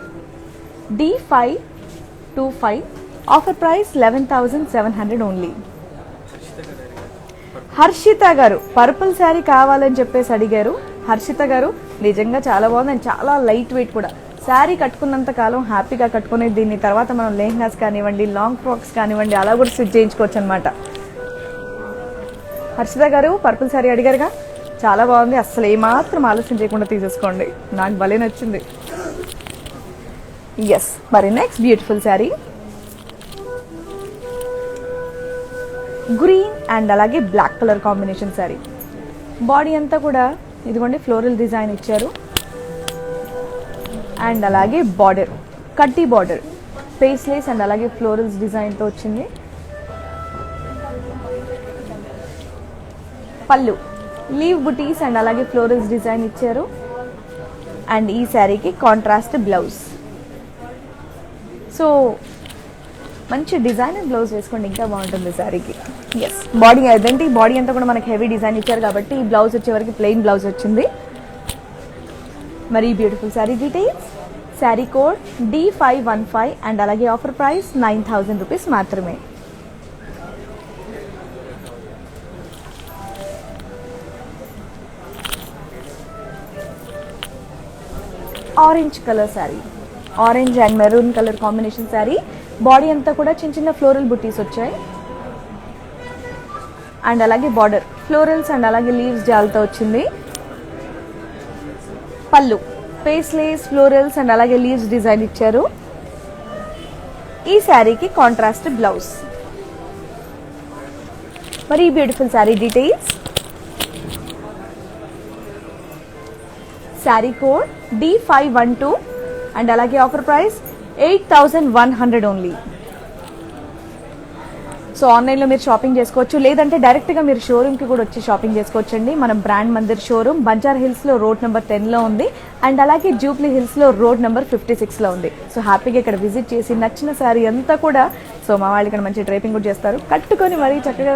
D525, offer price 11,700 only. Harshitha గారు పర్పుల్ శారీ కావాలని చెప్పేసి అడిగారు. హర్షిత గారు నిజంగా చాలా బాగుంది అండ్ చాలా లైట్ వెయిట్ కూడా. శారీ కట్టుకున్నంత కాలం హ్యాపీగా కట్టుకునే దీన్ని తర్వాత మనం లెహంగాస్ కానివ్వండి, లాంగ్ ఫ్రాక్స్ కానివ్వండి అలా కూడా స్టిచ్ చేయించుకోవచ్చు అనమాట. హర్షిత గారు పర్పుల్ శారీ అడిగారుగా, చాలా బాగుంది. అస్సలు ఏమాత్రం ఆలస్యం చేయకుండా తీసేసుకోండి, నాకు భలే నచ్చింది. ఎస్, మరి next beautiful sari green and అలాగే black colour combination sari. Body అంతా కూడా ఇదిగోండి ఫ్లోరల్ డిజైన్ ఇచ్చారు. అండ్ అలాగే బార్డర్ కడ్డీ బార్డర్, పేస్లేస్ అండ్ అలాగే ఫ్లోరల్స్ డిజైన్తో వచ్చింది. పళ్ళు లీవ్ బుటీస్ అండ్ అలాగే ఫ్లోరల్స్ డిజైన్ ఇచ్చారు. అండ్ ఈ శారీకి కాంట్రాస్ట్ బ్లౌజ్. సో మంచి డిజైనర్ బ్లౌజ్ వేసుకోండి, ఇంకా బాగుంటుంది శారీకి. ఎస్, బాడీ అదేంటి, బాడీ అంతా కూడా మనకి హెవీ డిజైన్ ఇచ్చారు కాబట్టి ఈ బ్లౌజ్ వచ్చేవరకు ప్లెయిన్ బ్లౌజ్ వచ్చింది. మరి beautiful sari details, sari code D515 and అలాగే ఆఫర్ ప్రైస్ 9,000 రూపీస్ మాత్రమే. Orange colour sari, orange and maroon colour combination sari. Body అంతా కూడా చిన్న చిన్న ఫ్లోరల్ బుటీస్ వచ్చాయి. అండ్ అలాగే బార్డర్ ఫ్లోరల్స్ అండ్ అలాగే లీవ్స్ జాల్తో వచ్చింది. పళ్ళు పేస్లేస్ ఫ్లోరల్స్ అండ్ అలాగే లీవ్స్ డిజైన్ ఇచ్చారు. ఈ శారీకి కాంట్రాస్ట్ బ్లౌజ్. మరి ఈ beautiful sari details, sari code D512 and అలాగే ఆఫర్ ప్రైస్ 8,100 ఓన్లీ. సో ఆన్లైన్లో మీరు షాపింగ్ చేసుకోవచ్చు, లేదంటే డైరెక్ట్గా మీరు షోరూమ్కి కూడా వచ్చి షాపింగ్ చేసుకోవచ్చండి. మనం బ్రాండ్ మందిర్ షోరూమ్ బంజారా హిల్స్లో రోడ్ నెంబర్ 10లో ఉంది. అండ్ అలాగే జూబ్లీ హిల్స్లో రోడ్ నెంబర్ 56లో ఉంది. సో హ్యాపీగా ఇక్కడ విజిట్ చేసి నచ్చిన శారీ అంతా కూడా, సో మా వాళ్ళు ఇక్కడ మంచి డ్రైపింగ్ కూడా చేస్తారు, కట్టుకొని మరీ చక్కగా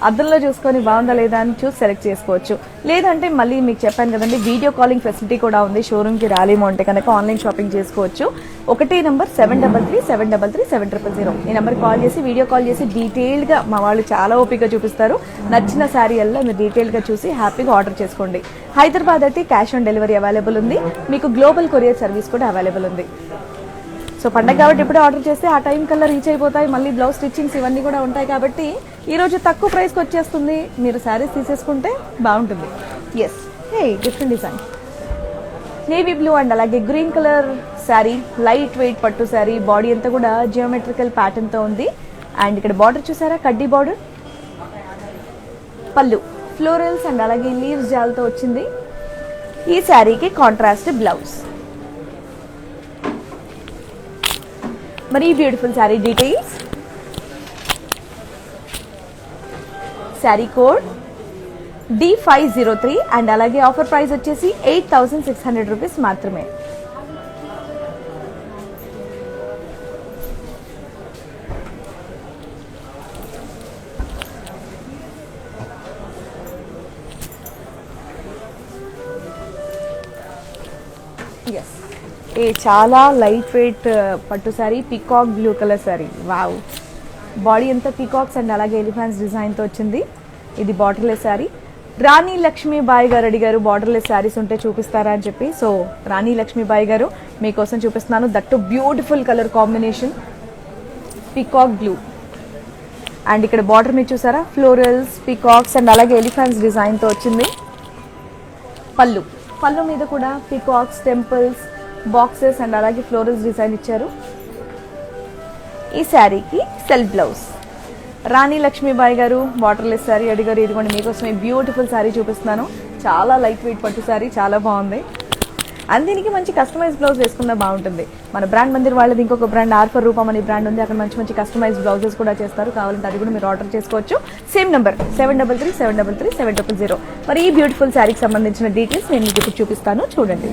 అద్దంలో చూసుకొని బాగుందా లేదా అని చూసి సెలెక్ట్ చేసుకోవచ్చు. లేదంటే మళ్ళీ మీకు చెప్పాను కదండి, వీడియో కాలింగ్ ఫెసిలిటీ కూడా ఉంది. షోరూమ్కి రాలేమో అంటే కనుక ఆన్లైన్ షాపింగ్ చేసుకోవచ్చు. ఒకటే నెంబర్ 7337337000. ఈ నెంబర్ కాల్ చేసి వీడియో కాల్ చేసి డీటెయిల్డ్గా మా వాళ్ళు చాలా ఓపికగా చూపిస్తారు. నచ్చిన శారీ అల్లా మీరు డీటెయిల్గా చూసి హ్యాపీగా ఆర్డర్ చేసుకోండి. హైదరాబాద్ అయితే క్యాష్ ఆన్ డెలివరీ అవైలబుల్ ఉంది. మీకు గ్లోబల్ కొరియర్ సర్వీస్ కూడా అవైలబుల్ ఉంది. సో పండగ కాబట్టి ఇప్పుడే ఆర్డర్ చేస్తే ఆ టైం కల్లా రీచ్ అయిపోతాయి. మళ్ళీ బ్లౌజ్ స్టిచ్చింగ్స్ ఇవన్నీ కూడా ఉంటాయి కాబట్టి ఈరోజు తక్కువ ప్రైస్కి వచ్చేస్తుంది. మీరు శారీస్ తీసేసుకుంటే బాగుంటుంది. Yes, hey different design, navy blue and అలాగే green colour sari, light weight పట్టు శారీ. బాడీ అంతా కూడా జియోమెట్రికల్ ప్యాటర్న్తో ఉంది. అండ్ ఇక్కడ బార్డర్ చూసారా, కడ్డీ బార్డర్. పళ్ళు ఫ్లోరల్స్ అండ్ అలాగే లీవ్స్ జాల్తో వచ్చింది. ఈ శారీకి కాంట్రాస్ట్ బ్లౌజ్. మరి beautiful sari details. Sari code D503 and అలాగే ఆఫర్ ప్రైస్ వచ్చేసి 8600 రూపీస్ మాత్రమే. చాలా లైట్ వెయిట్ పట్టు sari, peacock blue colour sari. Wow, body అంతా పికాక్స్ అండ్ అలాగే ఎలిఫెంట్స్ డిజైన్తో వచ్చింది. ఇది బార్డర్లెస్ శారీ. రాణి లక్ష్మీబాయి గారు అడిగారు బార్డర్లెస్ శారీస్ ఉంటే చూపిస్తారా అని చెప్పి. సో రాణి లక్ష్మీబాయి గారు మీకోసం చూపిస్తున్నాను. That beautiful colour combination, peacock blue. And ఇక్కడ బార్డర్ మీరు చూసారా, ఫ్లోరల్స్, పికాక్స్ అండ్ అలాగే ఎలిఫెంట్స్ డిజైన్తో వచ్చింది. పళ్ళు మీద కూడా పికాక్స్, టెంపుల్స్, బాక్సెస్ అండ్ అలాగే ఫ్లోరల్స్ డిజైన్ ఇచ్చారు. ఈ శారీకి సెల్ఫ్ బ్లౌజ్. రాణి లక్ష్మీబాయి గారు బార్డర్లెస్ శారీ అడిగారు. ఇదిగోండి మీకోసమే బ్యూటిఫుల్ శారీ చూపిస్తున్నాను. చాలా లైట్ వెయిట్ పట్టు శారీ, చాలా బాగుంది. అండ్ దీనికి మంచి కస్టమైజ్ బ్లౌజ్ వేసుకున్నా బాగుంటుంది. మన బ్రాండ్ మందిర్ వాళ్ళది ఇంకొక బ్రాండ్ ఆర్ఫర్ రూపం అనే బ్రాండ్ ఉంది. అక్కడ మంచి మంచి కస్టమైజ్ బ్లౌజెస్ కూడా చేస్తారు. కావాలంటే అది కూడా మీరు ఆర్డర్ చేసుకోవచ్చు. Same number 7337337000. మరి ఈ బ్యూటిఫుల్ శారీకి సంబంధించిన డీటెయిల్స్ నేను మీకు ఇప్పుడు చూపిస్తాను, చూడండి.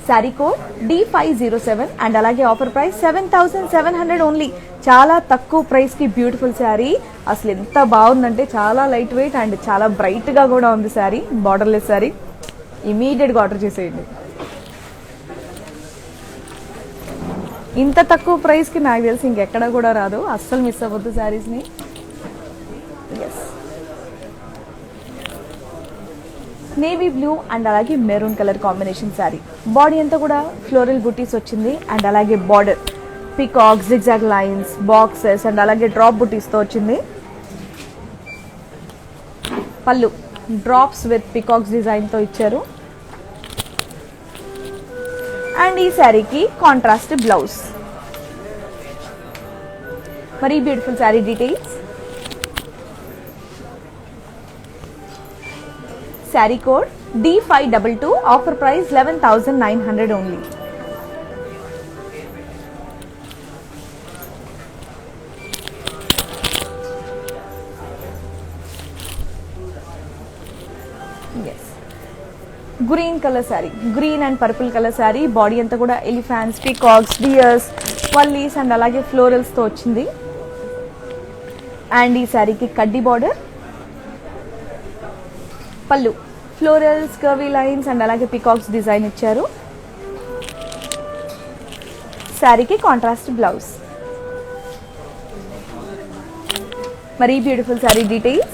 శారీ కోడ్ D507 అండ్ అలాగే ఆఫర్ ప్రైస్ 7700 ఓన్లీ. చాలా తక్కువ ప్రైస్కి బ్యూటిఫుల్ శారీ. అసలు ఎంత బాగుందంటే చాలా లైట్ వెయిట్ అండ్ చాలా బ్రైట్గా కూడా ఉంది శారీ. బార్డర్లెస్ శారీ, ఇమీడియట్గా ఆర్డర్ చేసేయండి. ఇంత తక్కువ ప్రైస్కి నాకు తెలిసి ఇంకెక్కడ కూడా రాదు. అస్సలు మిస్ అవ్వద్దు శారీస్ని. ఎస్, నేవీ బ్లూ అండ్ అలాగే maroon colour combination sari. Body అంతా కూడా ఫ్లోరల్ బుటీస్ వచ్చింది అండ్ అలాగే border peacock, zigzag lines, boxes and అలాగే డ్రాప్ బుటీస్తో వచ్చింది. పళ్ళు డ్రాప్స్ విత్ పికాక్స్ డిజైన్తో ఇచ్చారు. అండ్ ఈ శారీకి కాంట్రాస్ట్ బ్లౌజ్. మరి beautiful sari details. Sari code D522 offer price 11900 only. Green colour sari, green and purple colour sari. Body అంతా కూడా elephants, peacocks, deers, valleys and అలాగే ఫ్లోరల్స్తో వచ్చింది. అండ్ ఈ శారీకి కడ్డీ బార్డర్. పళ్ళు ఫ్లోరల్స్, కర్వీ లైన్స్ అండ్ అలాగే పీకాక్స్ డిజైన్ ఇచ్చారు. శారీకి కాంట్రాస్ట్ బ్లౌజ్. మరి beautiful sari details.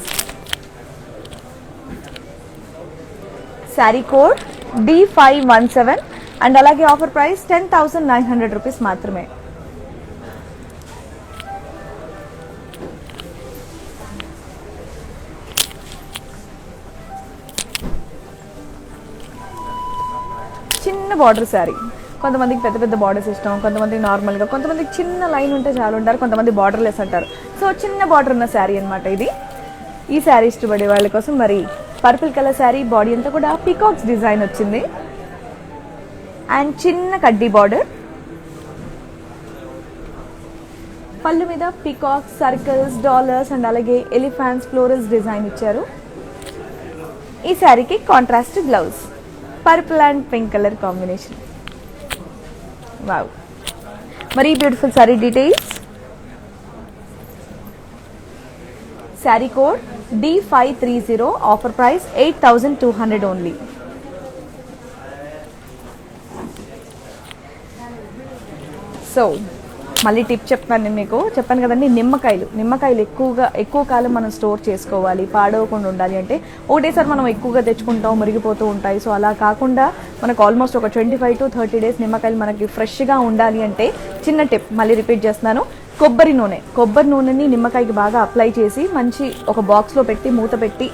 Sari code D517 and అలాగే ఆఫర్ ప్రైస్ 10900 రూపీస్ మాత్రమే. చిన్న బార్డర్ శారీ. కొంతమందికి పెద్ద పెద్ద బార్డర్స్ ఇష్టం, కొంతమందికి నార్మల్గా, కొంతమందికి చిన్న లైన్ ఉంటే చాలు ఉంటారు, కొంతమంది బార్డర్లెస్ అంటారు. సో చిన్న బార్డర్ ఉన్న శారీ అనమాట ఇది. ఈ శారీ ఇష్టపడే వాళ్ళ కోసం మరి పర్పుల్ కలర్ శారీ. బాడీ అంతా కూడా పీకాక్స్ డిజైన్ వచ్చింది అండ్ చిన్న కడ్డీ బార్డర్. పళ్ళు మీద పీకాక్స్, సర్కిల్స్, డాలర్స్ అండ్ అలాగే ఎలిఫెంట్స్, ఫ్లోరల్స్ డిజైన్ ఇచ్చారు. ఈ శారీకి contrast blouse. Purple and pink colour combination. Wow, మరి beautiful sari details. Sari code D530 offer price 8200 only. So మళ్ళీ టిప్ చెప్తాను నేను మీకు. చెప్పాను కదండి, నిమ్మకాయలు ఎక్కువ కాలం మనం స్టోర్ చేసుకోవాలి, పాడవకుండా ఉండాలి అంటే ఒకటేసారి మనం ఎక్కువగా తెచ్చుకుంటాం, మురిగిపోతూ ఉంటాయి. సో అలా కాకుండా మనకు ఆల్మోస్ట్ ఒక 25 to 30 days నిమ్మకాయలు మనకి ఫ్రెష్గా ఉండాలి అంటే చిన్న టిప్ మళ్ళీ రిపీట్ చేస్తున్నాను. కొబ్బరి నూనెని నిమ్మకాయకి బాగా అప్లై చేసి మంచి ఒక బాక్స్లో పెట్టి మూత పెట్టి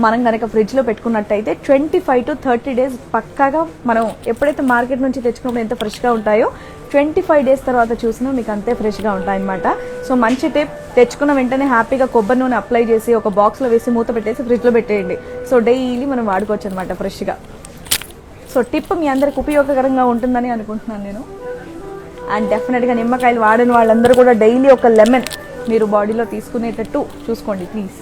మనం కనుక ఫ్రిడ్జ్లో పెట్టుకున్నట్టయితే 25 to 30 days పక్కాగా మనం ఎప్పుడైతే మార్కెట్ నుంచి తెచ్చుకున్నప్పుడు ఎంత ఫ్రెష్గా ఉంటాయో 25 డేస్ తర్వాత చూసినా మీకు అంతే ఫ్రెష్గా ఉంటాయన్నమాట. సో మంచి టిప్, తెచ్చుకున్న వెంటనే హ్యాపీగా కొబ్బరి నూనె అప్లై చేసి ఒక బాక్స్లో వేసి మూత పెట్టేసి ఫ్రిడ్జ్లో పెట్టేయండి. సో డైలీ మనం వాడుకోవచ్చు అనమాట ఫ్రెష్గా. సో టిప్ మీ అందరికి ఉపయోగకరంగా ఉంటుందని అనుకుంటున్నాను నేను. అండ్ డెఫినెట్గా నిమ్మకాయలు వాడని వాళ్ళందరూ కూడా డైలీ ఒక లెమన్ మీరు బాడీలో తీసుకునేటట్టు చూసుకోండి ప్లీజ్.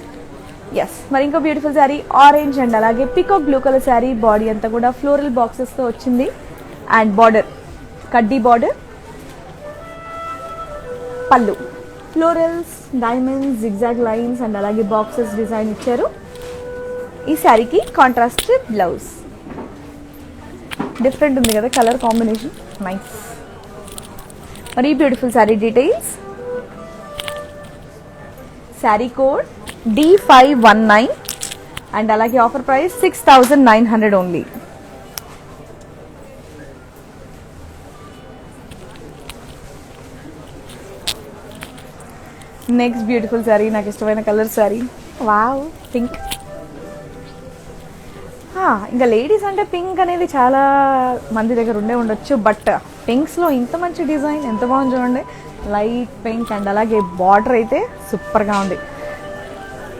ఎస్, మరి ఇంకో బ్యూటిఫుల్ శారీ ఆరెంజ్ అండ్ అలాగే peacock blue colour sari. Body అంతా కూడా ఫ్లోరల్ బాక్సెస్తో వచ్చింది. అండ్ బార్డర్ కడ్డీ బార్డర్, పళ్ళు florals, diamonds, zigzag lines and అలాగే బాక్సెస్ డిజైన్ ఇచ్చారు. ఈ శారీకి కాంట్రాస్ట్ బ్లౌజ్. డిఫరెంట్ ఉంది కదా కలర్ కాంబినేషన్, నైస్. మరి beautiful sari details. Sari code D519 and అలాగే offer price 6900 only. Next beautiful sari, నాకు ఇష్టమైన కలర్ శారీ. Wow, pink. ఇంకా లేడీస్ అంటే పింక్ అనేది చాలా మంది దగ్గర ఉండొచ్చు, బట్ పింక్స్లో ఇంత మంచి డిజైన్ ఎంత బాగుంది చూడండి. లైట్ పింక్ అండ్ అలాగే బార్డర్ అయితే సూపర్గా ఉంది.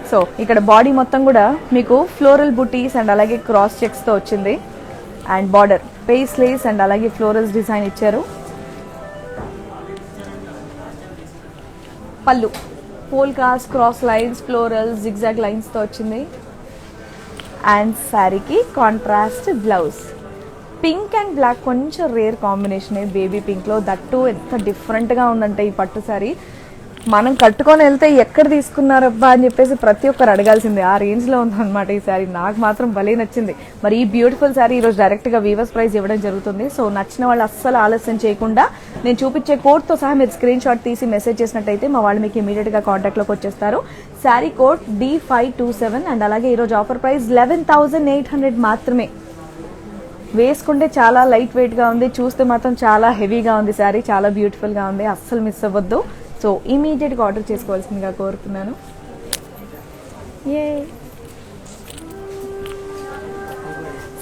సో ఇక్కడ బాడీ మొత్తం కూడా మీకు ఫ్లోరల్ బుటీస్ అండ్ అలాగే క్రాస్ చెక్స్తో వచ్చింది. And border paisleys and అలాగే ఫ్లోరల్స్ డిజైన్ ఇచ్చారు. పళ్ళు polkas, cross lines, florals, zigzag లైన్స్తో వచ్చింది. అండ్ శారీకి contrast blouse. Pink and black కొంచెం రేర్ కాంబినేషన్, బేబీ పింక్లో. దట్టు ఎంత డిఫరెంట్గా ఉందంటే ఈ పట్టు శారీ మనం కట్టుకొని వెళ్తే ఎక్కడ తీసుకున్నారబ్బా అని చెప్పేసి ప్రతి ఒక్కరు అడగాల్సిందే, ఆ రేంజ్లో ఉందన్నమాట ఈ శారీ. నాకు మాత్రం భలే నచ్చింది. మరి ఈ బ్యూటిఫుల్ శారీ ఈరోజు డైరెక్ట్గా వీవర్స్ ప్రైస్ ఇవ్వడం జరుగుతుంది. సో నచ్చిన వాళ్ళు అస్సలు ఆలస్యం చేయకుండా నేను చూపించే కోడ్తో సహా మీరు స్క్రీన్ షాట్ తీసి మెసేజ్ చేసినట్టయితే మా వాళ్ళు మీకు ఇమీడియట్గా కాంటాక్ట్లోకి వచ్చేస్తారు. శారీ కోడ్ D527 అండ్ అలాగే ఈరోజు ఆఫర్ ప్రైస్ 11,800 మాత్రమే. వేసుకుంటే చాలా లైట్ వెయిట్గా ఉంది, చూస్తే మాత్రం చాలా హెవీగా ఉంది శారీ, చాలా బ్యూటిఫుల్గా ఉంది. అస్సలు మిస్ అవ్వద్దు. సో ఇమీడియట్గా ఆర్డర్ చేసుకోవాల్సిందిగా కోరుతున్నాను.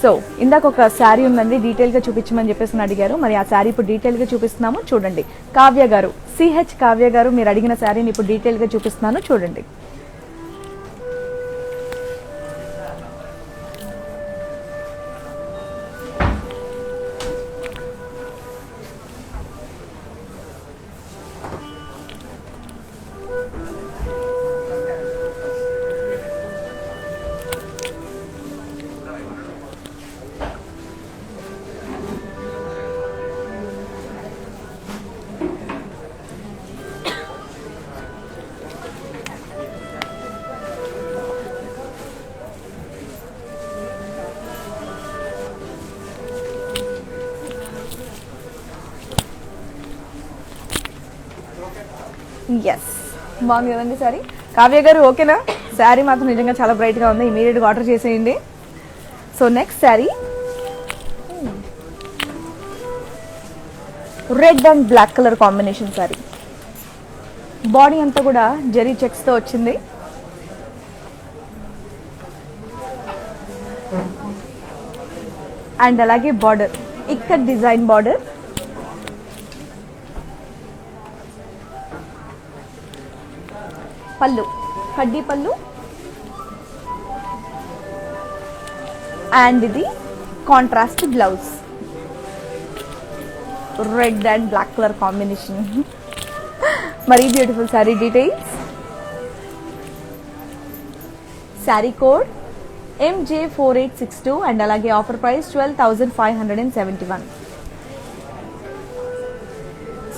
సో ఇందాక ఒక శారీ ఉందండి, డీటెయిల్గా చూపించమని చెప్పేసి అడిగారు. మరి ఆ శారీ ఇప్పుడు డీటెయిల్గా చూపిస్తున్నాము, చూడండి. కావ్య గారు, CH కావ్య గారు, మీరు అడిగిన శారీని ఇప్పుడు డీటెయిల్గా చూపిస్తున్నాను, చూడండి. ఎస్, బాగుంది కదండి శారీ. కావ్య గారు ఓకేనా? శారీ మాత్రం నిజంగా చాలా బ్రైట్గా ఉంది, ఇమీడియట్గా ఆర్డర్ చేసేయండి. So next sari red and black colour combination sari. Body అంతా కూడా జరీ చెక్స్తో వచ్చింది. అండ్ అలాగే బార్డర్ ఇక్కడ డిజైన్ బార్డర్. పళ్ళు కడ్డీ పళ్ళు. అండ్ ఇది contrast blouse, red and black colour combination. మరి beautiful sari details. Sari code MJ4862 and అలాగే ఆఫర్ ప్రైస్ 12,571.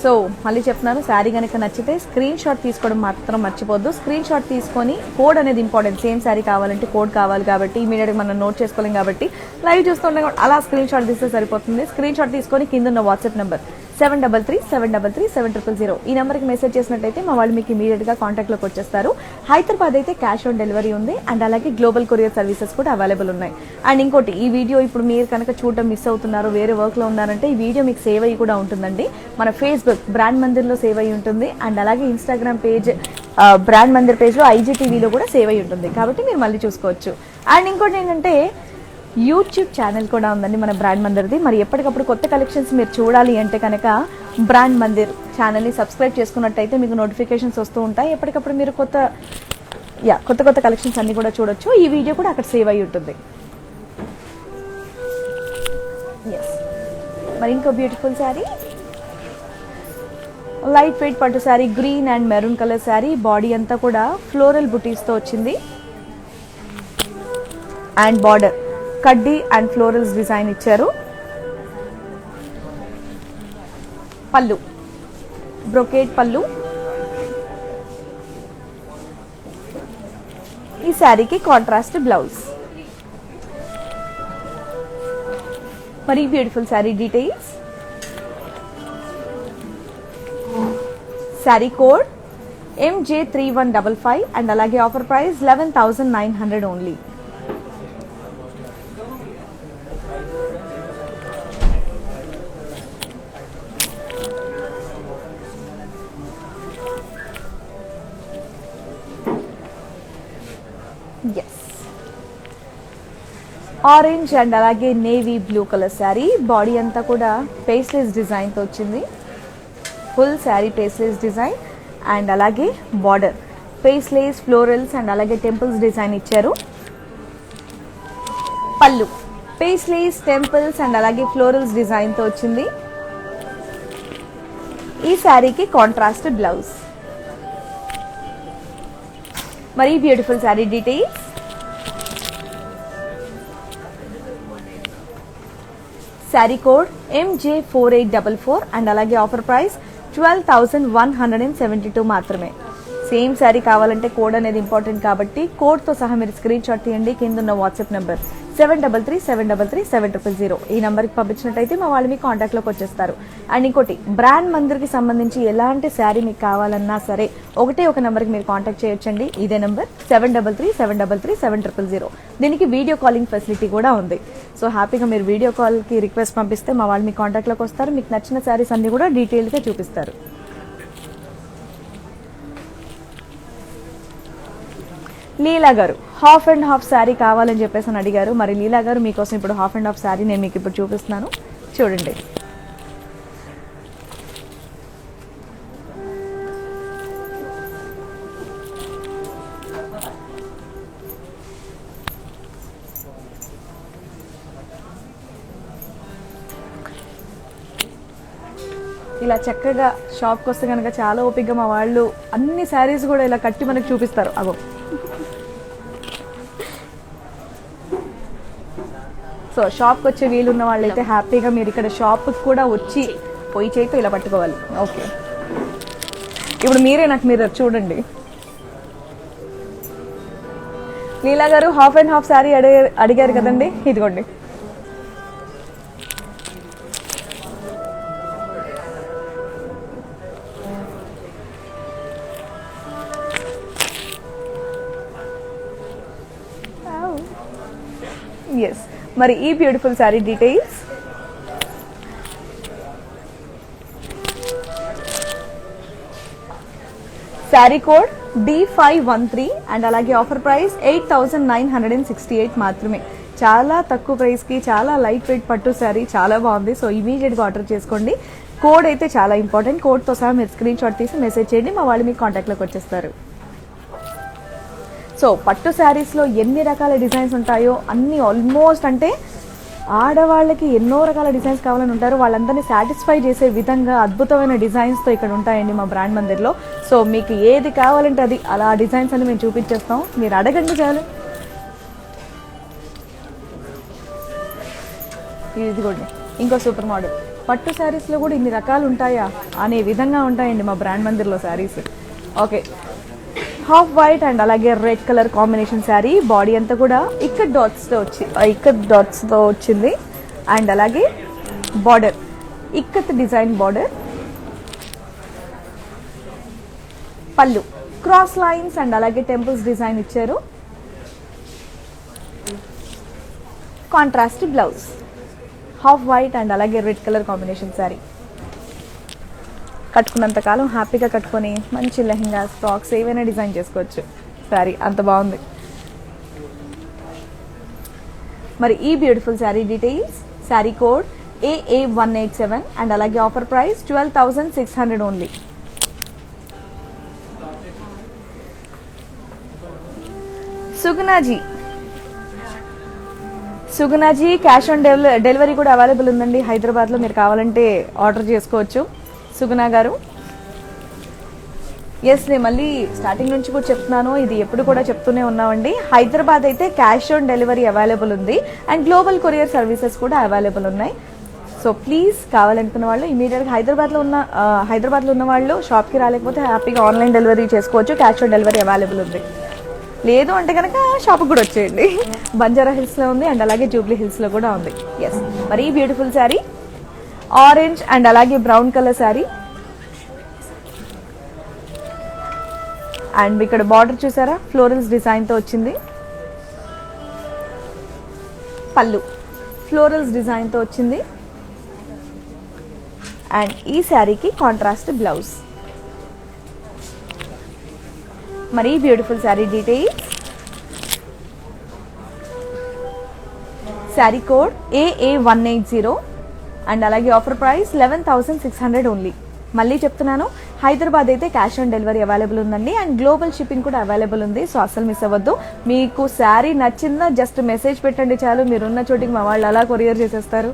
సో మళ్ళీ చెప్తున్నాను, శారీ కనుక నచ్చితే స్క్రీన్ షాట్ తీసుకోవడం మాత్రం మర్చిపోద్దు. స్క్రీన్ షాట్ తీసుకొని కోడ్ అనేది ఇంపార్టెంట్. సేమ్ శారీ కావాలంటే కోడ్ కావాలి కాబట్టి ఇమీడియట్గా మనం నోట్ చేసుకోలేం కాబట్టి లైవ్ చూస్తుండే అలా స్క్రీన్ షాట్ తీస్తే సరిపోతుంది. స్క్రీన్ షాట్ తీసుకొని కింద ఉన్న వాట్సాప్ నెంబర్ 7337337000 ఈ నెంబర్కి మెసేజ్ చేసినట్టయితే మా వాళ్ళు మీకు ఇమీడియట్గా కాంటాక్ట్లోకి వచ్చేస్తారు. హైదరాబాద్ అయితే క్యాష్ ఆన్ డెలివరీ ఉంది అండ్ అలాగే గ్లోబల్ కొరియర్ సర్వీసెస్ కూడా అవైలబుల్ ఉన్నాయి. అండ్ ఇంకోటి, ఈ వీడియో ఇప్పుడు మీరు కనుక చూడడం మిస్ అవుతున్నారు, వేరే వర్క్లో ఉన్నారంటే ఈ వీడియో మీకు సేవ్ అయ్యి కూడా ఉంటుందండి. మన ఫేస్బుక్ బ్రాండ్ మందిర్లో సేవ్ అయ్యి ఉంటుంది అండ్ అలాగే ఇన్స్టాగ్రామ్ పేజ్ బ్రాండ్ మందిర్ పేజ్లో IGTVలో కూడా సేవ్ అయ్యి ఉంటుంది కాబట్టి మీరు మళ్ళీ చూసుకోవచ్చు. అండ్ ఇంకోటి ఏంటంటే యూట్యూబ్ ఛానల్ కూడా ఉందండి మన బ్రాండ్ మందిర్ది. మరి ఎప్పటికప్పుడు కొత్త కలెక్షన్స్ మీరు చూడాలి అంటే కనుక బ్రాండ్ మందిర్ ఛానల్ని సబ్స్క్రైబ్ చేసుకున్నట్టయితే మీకు నోటిఫికేషన్స్ వస్తూ ఉంటాయి. ఎప్పటికప్పుడు మీరు కొత్త కొత్త కలెక్షన్స్ అన్ని కూడా చూడొచ్చు. ఈ వీడియో కూడా అక్కడ సేవ్ అయ్యి ఉంటుంది. మరి ఇంకో బ్యూటిఫుల్ శారీ, లైట్ వెయిట్ పట్టు sari, green and maroon colour sari. Body అంతా కూడా ఫ్లోరల్ బుటీస్తో వచ్చింది అండ్ బార్డర్ కడ్డీ అండ్ ఫ్లోరల్స్ డిజైన్ ఇచ్చారు. పళ్ళు బ్రొకేట్ పళ్ళు. ఈ శారీకి కాంట్రాస్ట్ బ్లౌజ్. మరి beautiful sari details, sari code MJ3155 and అలాగే offer price 11,900 only. Orange and అలాగే navy blue colour sari. Body అంతా కూడా పేస్లేస్ డిజైన్తో వచ్చింది. Full sari paisleys design and అలాగే బార్డర్ పేస్లేస్ ఫ్లోరల్స్ అండ్ అలాగే టెంపుల్స్ డిజైన్ ఇచ్చారు. పళ్ళు పేస్లేస్ టెంపుల్స్ అండ్ అలాగే ఫ్లోరల్స్ డిజైన్తో వచ్చింది. ఈ శారీకి కాంట్రాస్ట్ బ్లౌజ్. మరి beautiful sari details, sari code MJ4844 and అలాగే ఆఫర్ ప్రైస్ 12,172 మాత్రమే. సేమ్ శారీ కావాలంటే కోడ్ అనేది ఇంపార్టెంట్ కాబట్టి కోడ్తో సహా మీరు స్క్రీన్ షాట్ తీయండి. కింద ఉన్న వాట్సాప్ నెంబర్ 7337337000 ఈ నెంబర్కి పంపించినట్టయితే మా వాళ్ళు మీ కాంటాక్ట్లోకి వచ్చేస్తారు. అండ్ ఇంకోటి, బ్రాండ్ మందిర్కి సంబంధించి ఎలాంటి శారీ మీకు కావాలన్నా సరే ఒకటే ఒక నెంబర్కి మీరు కాంటాక్ట్ చేయొచ్చండి. ఇదే నెంబర్ 7337337000. దీనికి వీడియో కాలింగ్ ఫెసిలిటీ కూడా ఉంది. సో హ్యాపీగా మీరు వీడియో కాల్కి రిక్వెస్ట్ పంపిస్తే మా వాళ్ళు మీ కాంటాక్ట్లోకి వస్తారు. మీకు నచ్చిన శారీస్ అన్ని కూడా డీటెయిల్గా చూపిస్తారు. లీలా గారు హాఫ్ అండ్ హాఫ్ శారీ కావాలని చెప్పేసి అని అడిగారు. మరి లీలా గారు మీకోసం ఇప్పుడు హాఫ్ అండ్ హాఫ్ శారీ నేను మీకు ఇప్పుడు చూపిస్తున్నాను, చూడండి. ఇలా చక్కగా షాప్కి వస్తే కనుక చాలా ఓపికగా మా వాళ్ళు అన్ని శారీస్ కూడా ఇలా కట్టి మనకు చూపిస్తారు. అగో సో షాప్కి వచ్చే వీలున్న వాళ్ళైతే హ్యాపీగా మీరు ఇక్కడ షాప్కి కూడా వచ్చి పోయి చేయితో ఇలా పట్టుకోవాలి. ఓకే, ఇప్పుడు మీరే నాకు మీరు చూడండి. లీలా గారు హాఫ్ అండ్ హాఫ్ శారీ అడిగారు కదండి, ఇదిగోండి. ఎస్, మరి ఈ beautiful sari details, sari code D513 and అలాగే ఆఫర్ ప్రైస్ 8,968 మాత్రమే. చాలా తక్కువ ప్రైస్కి చాలా లైట్ వెయిట్ పట్టు శారీ, చాలా బాగుంది. సో ఇమీడియట్గా ఆర్డర్ చేసుకోండి. కోడ్ అయితే చాలా ఇంపార్టెంట్. కోడ్తో సహా మీరు స్క్రీన్ షాట్ తీసి మెసేజ్ చేయండి, మా వాళ్ళు మీకు కాంటాక్ట్లోకి వచ్చేస్తారు. సో పట్టు శారీస్లో ఎన్ని రకాల డిజైన్స్ ఉంటాయో అన్ని ఆల్మోస్ట్, అంటే ఆడవాళ్ళకి ఎన్నో రకాల డిజైన్స్ కావాలని ఉంటారు, వాళ్ళందరినీ సాటిస్ఫై చేసే విధంగా అద్భుతమైన డిజైన్స్తో ఇక్కడ ఉంటాయండి మా బ్రాండ్ మందిర్లో. సో మీకు ఏది కావాలంటే అది అలా డిజైన్స్ అని మేము చూపించేస్తాం, మీరు అడగండి చాలు. ఇదిగోండి ఇంకో సూపర్ మోడల్. పట్టు శారీస్లో కూడా ఇన్ని రకాలు ఉంటాయా అనే విధంగా ఉంటాయండి మా బ్రాండ్ మందిర్లో saris. Okay, half white and అలాగే red colour combination sari. Body అంతా కూడా ఇక్కత్ డాట్స్తో వచ్చింది అండ్ అలాగే బార్డర్ ఇక్కత్ డిజైన్ బార్డర్. పళ్ళు క్రాస్ లైన్స్ అండ్ అలాగే టెంపుల్స్ డిజైన్ ఇచ్చారు. Contrast blouse, half white and అలాగే రెడ్ కలర్ కాంబినేషన్ శారీ. కట్టుకున్నంత కాలం హ్యాపీగా కట్టుకొని మంచి లెహంగా ఫ్రాక్స్ ఏవైనా డిజైన్ చేసుకోవచ్చు. శారీ అంత బాగుంది. మరి ఈ beautiful sari details, sari code AA187 and అలాగే ఆఫర్ ప్రైస్ 12,600 ఓన్లీ. సుగుణాజీ క్యాష్ ఆన్ డెలివరీ కూడా అవైలబుల్ ఉందండి హైదరాబాద్లో, మీరు కావాలంటే ఆర్డర్ చేసుకోవచ్చు సుగుణా గారు. ఎస్, నేను మళ్ళీ స్టార్టింగ్ నుంచి కూడా చెప్తున్నాను, ఇది ఎప్పుడు కూడా చెప్తూనే ఉన్నామండి. హైదరాబాద్ అయితే క్యాష్ ఆన్ డెలివరీ అవైలబుల్ ఉంది అండ్ గ్లోబల్ కొరియర్ సర్వీసెస్ కూడా అవైలబుల్ ఉన్నాయి. సో ప్లీజ్ కావాలనుకున్న వాళ్ళు ఇమీడియట్గా హైదరాబాద్లో ఉన్న వాళ్ళు షాప్కి రాలేకపోతే హ్యాపీగా ఆన్లైన్ డెలివరీ చేసుకోవచ్చు. క్యాష్ ఆన్ డెలివరీ అవైలబుల్ ఉంది. లేదు అంటే కనుక షాప్కి కూడా వచ్చేయండి. బంజారా హిల్స్లో ఉంది అండ్ అలాగే జూబ్లీ హిల్స్లో కూడా ఉంది. ఎస్, మరీ బ్యూటిఫుల్ శారీ, ఆరెంజ్ అండ్ అలాగే బ్రౌన్ కలర్ శారీ. అండ్ ఇక్కడ బార్డర్ చూసారా, ఫ్లోరల్స్ డిజైన్తో వచ్చింది. పళ్ళు ఫ్లోరల్స్ డిజైన్తో వచ్చింది. అండ్ ఈ శారీకి కాంట్రాస్ట్ బ్లౌజ్. మరీ beautiful sari details. Sari code AA180 and అలాగే ఆఫర్ ప్రైస్ 11,600 ఓన్లీ. మళ్ళీ చెప్తున్నాను, హైదరాబాద్ అయితే క్యాష్ ఆన్ డెలివరీ అవైలబుల్ ఉందండి అండ్ గ్లోబల్ షిప్పింగ్ కూడా అవైలబుల్ ఉంది. సో అసలు మిస్ అవ్వద్దు. మీకు శారీ నచ్చిందా జస్ట్ మెసేజ్ పెట్టండి చాలు, మీరున్న చోటికి మా వాళ్ళు అలా కొరియర్ చేసేస్తారు.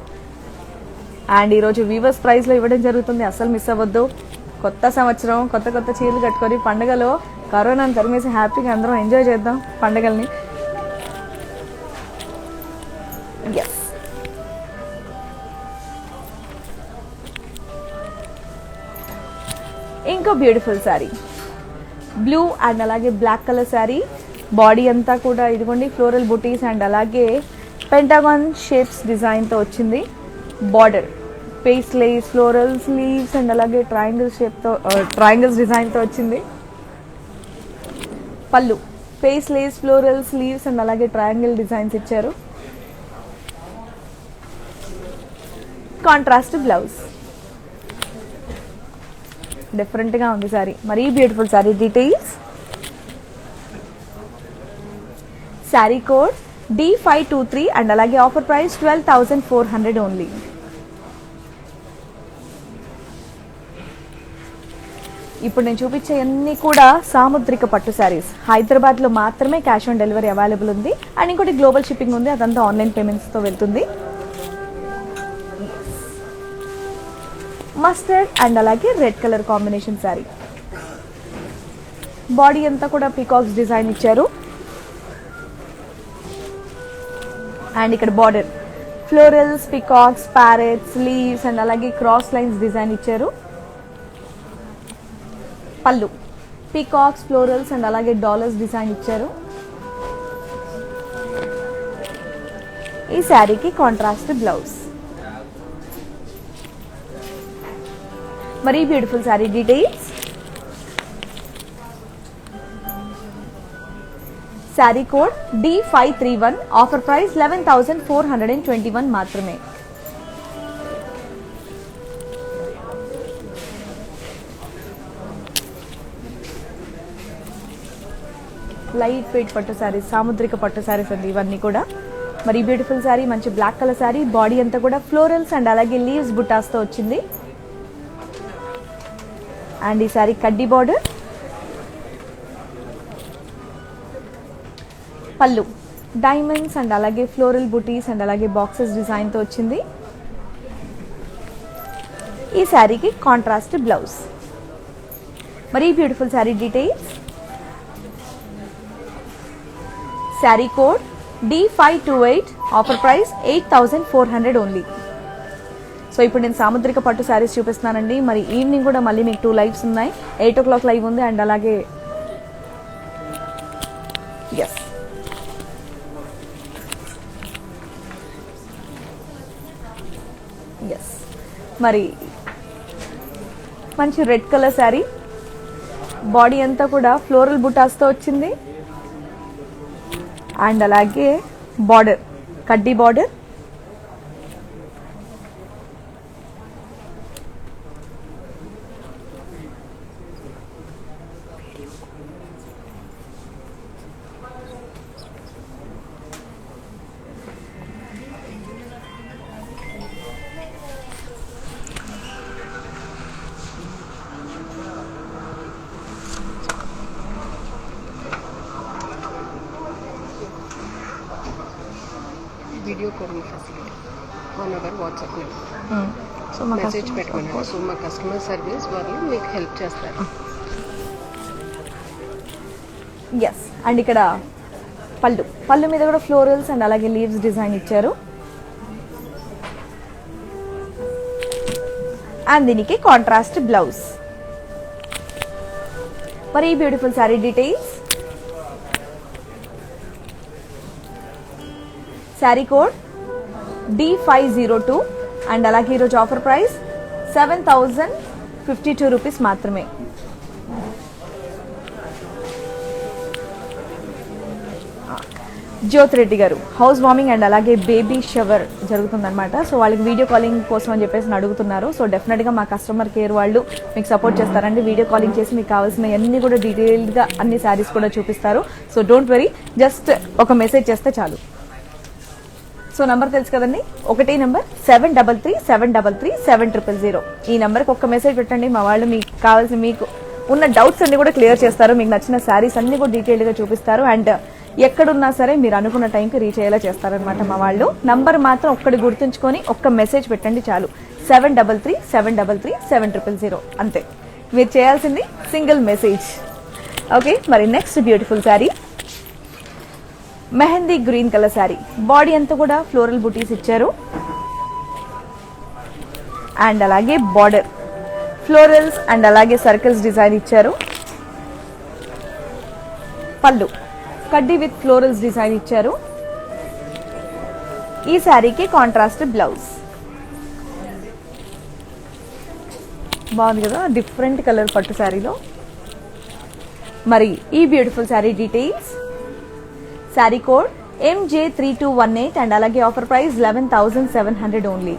అండ్ ఈరోజు వీవర్స్ ప్రైస్లో ఇవ్వడం జరుగుతుంది, అసలు మిస్ అవ్వద్దు. కొత్త సంవత్సరం, కొత్త కొత్త చీరలు కట్టుకొని పండుగలో కరోనాను తరిమేసి హ్యాపీగా అందరం ఎంజాయ్ చేద్దాం పండుగల్ని. ఎస్, ఇంకో బ్యూటిఫుల్ శారీ, బ్లూ అండ్ అలాగే బ్లాక్ కలర్ శారీ. బాడీ అంతా కూడా ఇదిగోండి ఫ్లోరల్ బుటీస్ అండ్ అలాగే పెంటాగాన్ షేప్స్ డిజైన్తో వచ్చింది. Border paisleys, floral sleeves and అలాగే ట్రయాంగిల్స్ డిజైన్తో వచ్చింది. పళ్ళు paisleys, floral sleeves and అలాగే ట్రయాంగిల్ డిజైన్స్ ఇచ్చారు. Contrast blouse. డిఫరెంట్గా ఉంది సారీ, మరీ beautiful sari details. Sari code D523 and అలాగే ఆఫర్ ప్రైస్ 12,400 ఓన్లీ. ఇప్పుడు నేను చూపించే అన్ని కూడా సాముద్రిక పట్టు శారీస్. హైదరాబాద్లో మాత్రమే క్యాష్ ఆన్ డెలివరీ అవైలబుల్ ఉంది అండ్ ఇంకోటి గ్లోబల్ షిప్పింగ్ ఉంది, అదంతా ఆన్లైన్ పేమెంట్స్తో వెళ్తుంది. మస్టర్డ్ అండ్ అలాగే red colour combination sari. Body అంతా కూడా పీకాక్స్ డిజైన్ ఇచ్చారు అండ్ ఇక్కడ border florals, peacocks, parrots, leaves and అలాగే క్రాస్ లైన్స్ డిజైన్ ఇచ్చారు. పళ్ళు పీకాక్స్, ఫ్లోరల్స్ అండ్ అలాగే డాలర్స్ డిజైన్ ఇచ్చారు. ఈ శారీకి కాంట్రాస్ట్ బ్లౌజ్. మరీ beautiful sari details. Sari code D531 offer price 11,421 మాత్రమే. లైట్ వెయిట్ పట్టు శారీస్, సాముద్రిక పట్టు శారీస్ అండి ఇవన్నీ కూడా. మరి బ్యూటిఫుల్ శారీ, మంచి బ్లాక్ కలర్ శారీ. బాడీ అంతా కూడా ఫ్లోరల్స్ అండ్ అలాగే లీవ్స్ బుటాస్తో వచ్చింది. అండ్ ఈ శారీ కడ్డీ బార్డర్. పళ్ళు డైమండ్స్ అండ్ అలాగే ఫ్లోరల్ బుటీస్ అండ్ అలాగే బాక్సెస్ డిజైన్తో వచ్చింది. ఈ శారీకి కాంట్రాస్ట్ బ్లౌజ్. మరీ beautiful sari details. Sari code D528 offer price 8,400 only. So ఇప్పుడు నేను సాముద్రిక పట్టు శారీస్ చూపిస్తున్నానండి. మరి ఈవినింగ్ కూడా మళ్ళీ మీకు 2 లైవ్స్ ఉన్నాయి. 8 o'clock లైవ్ ఉంది అండ్ అలాగే ఎస్ ఎస్ మరి మంచి రెడ్ కలర్ శారీ. బాడీ అంతా కూడా ఫ్లోరల్ బుటాస్తో వచ్చింది అండ్ అలాగే బార్డర్ కడ్డీ border. Video calling facility on our WhatsApp number. So message పెట్టమన్నారు. సో మా కస్టమర్ సర్వీస్ వాళ్ళు మీకు హెల్ప్ చేస్తారు. ఎస్. అండ్ ఇక్కడ పళ్ళు మీద కూడా ఫ్లోరల్స్ అండ్ అలాగే లీవ్స్ డిజైన్ ఇచ్చారు. అండ్ దీనికి కాంట్రాస్ట్ బ్లౌజ్. మరి ఈ beautiful sari details, sari code D502 and అలాగే ఈరోజు ఆఫర్ ప్రైస్ 7,052 రూపీస్ మాత్రమే. జ్యోతి రెడ్డి గారు హౌస్ వార్మింగ్ అండ్ అలాగే బేబీ షవర్ జరుగుతుందన్నమాట. సో వాళ్ళకి వీడియో కాలింగ్ కోసం అని చెప్పేసి అడుగుతున్నారు. సో డెఫినెట్గా మా కస్టమర్ కేర్ వాళ్ళు మీకు సపోర్ట్ చేస్తారండి. వీడియో కాలింగ్ చేసి మీకు కావాల్సిన అన్ని కూడా డీటెయిల్డ్గా అన్ని శారీస్ కూడా చూపిస్తారు. సో డోంట్ వరీ, జస్ట్ ఒక మెసేజ్ చేస్తే చాలు. సో నంబర్ తెలుసు కదండి, ఒకటి నెంబర్ 7337337000. ఈ నెంబర్కి ఒక్క మెసేజ్ పెట్టండి. మా వాళ్ళు మీకు కావాల్సిన మీకు ఉన్న డౌట్స్ అన్ని కూడా క్లియర్ చేస్తారు. మీకు నచ్చిన శారీస్ అన్ని కూడా డీటెయిల్డ్గా చూపిస్తారు. అండ్ ఎక్కడున్నా సరే మీరు అనుకున్న టైంకి రీచ్ అయ్యేలా చేస్తారనమాట మా వాళ్ళు. నంబర్ మాత్రం ఒక్కటి గుర్తుంచుకొని ఒక్క మెసేజ్ పెట్టండి చాలు. 7337337000 అంతే. మీరు చేయాల్సింది సింగిల్ మెసేజ్. ఓకే, మరి next beautiful sari mehndi green colour sari. Body అంతా కూడా ఫ్లోరల్ బుటీస్ ఇచ్చారు. అండ్ అలాగే బార్డర్ ఫ్లోరల్స్ అండ్ అలాగే సర్కిల్స్ డిజైన్ ఇచ్చారు. పళ్ళు కడ్డీ విత్ ఫ్లోరల్స్ డిజైన్ ఇచ్చారు. ఈ శారీకి కాంట్రాస్ట్ బ్లౌజ్. బాగుంది కదా, డిఫరెంట్ కలర్ పట్టు శారీలో. మరి ఈ beautiful sari details, sari code MJ3218 and అలాగే ఆఫర్ ప్రైస్ 11,700 ఓన్లీ.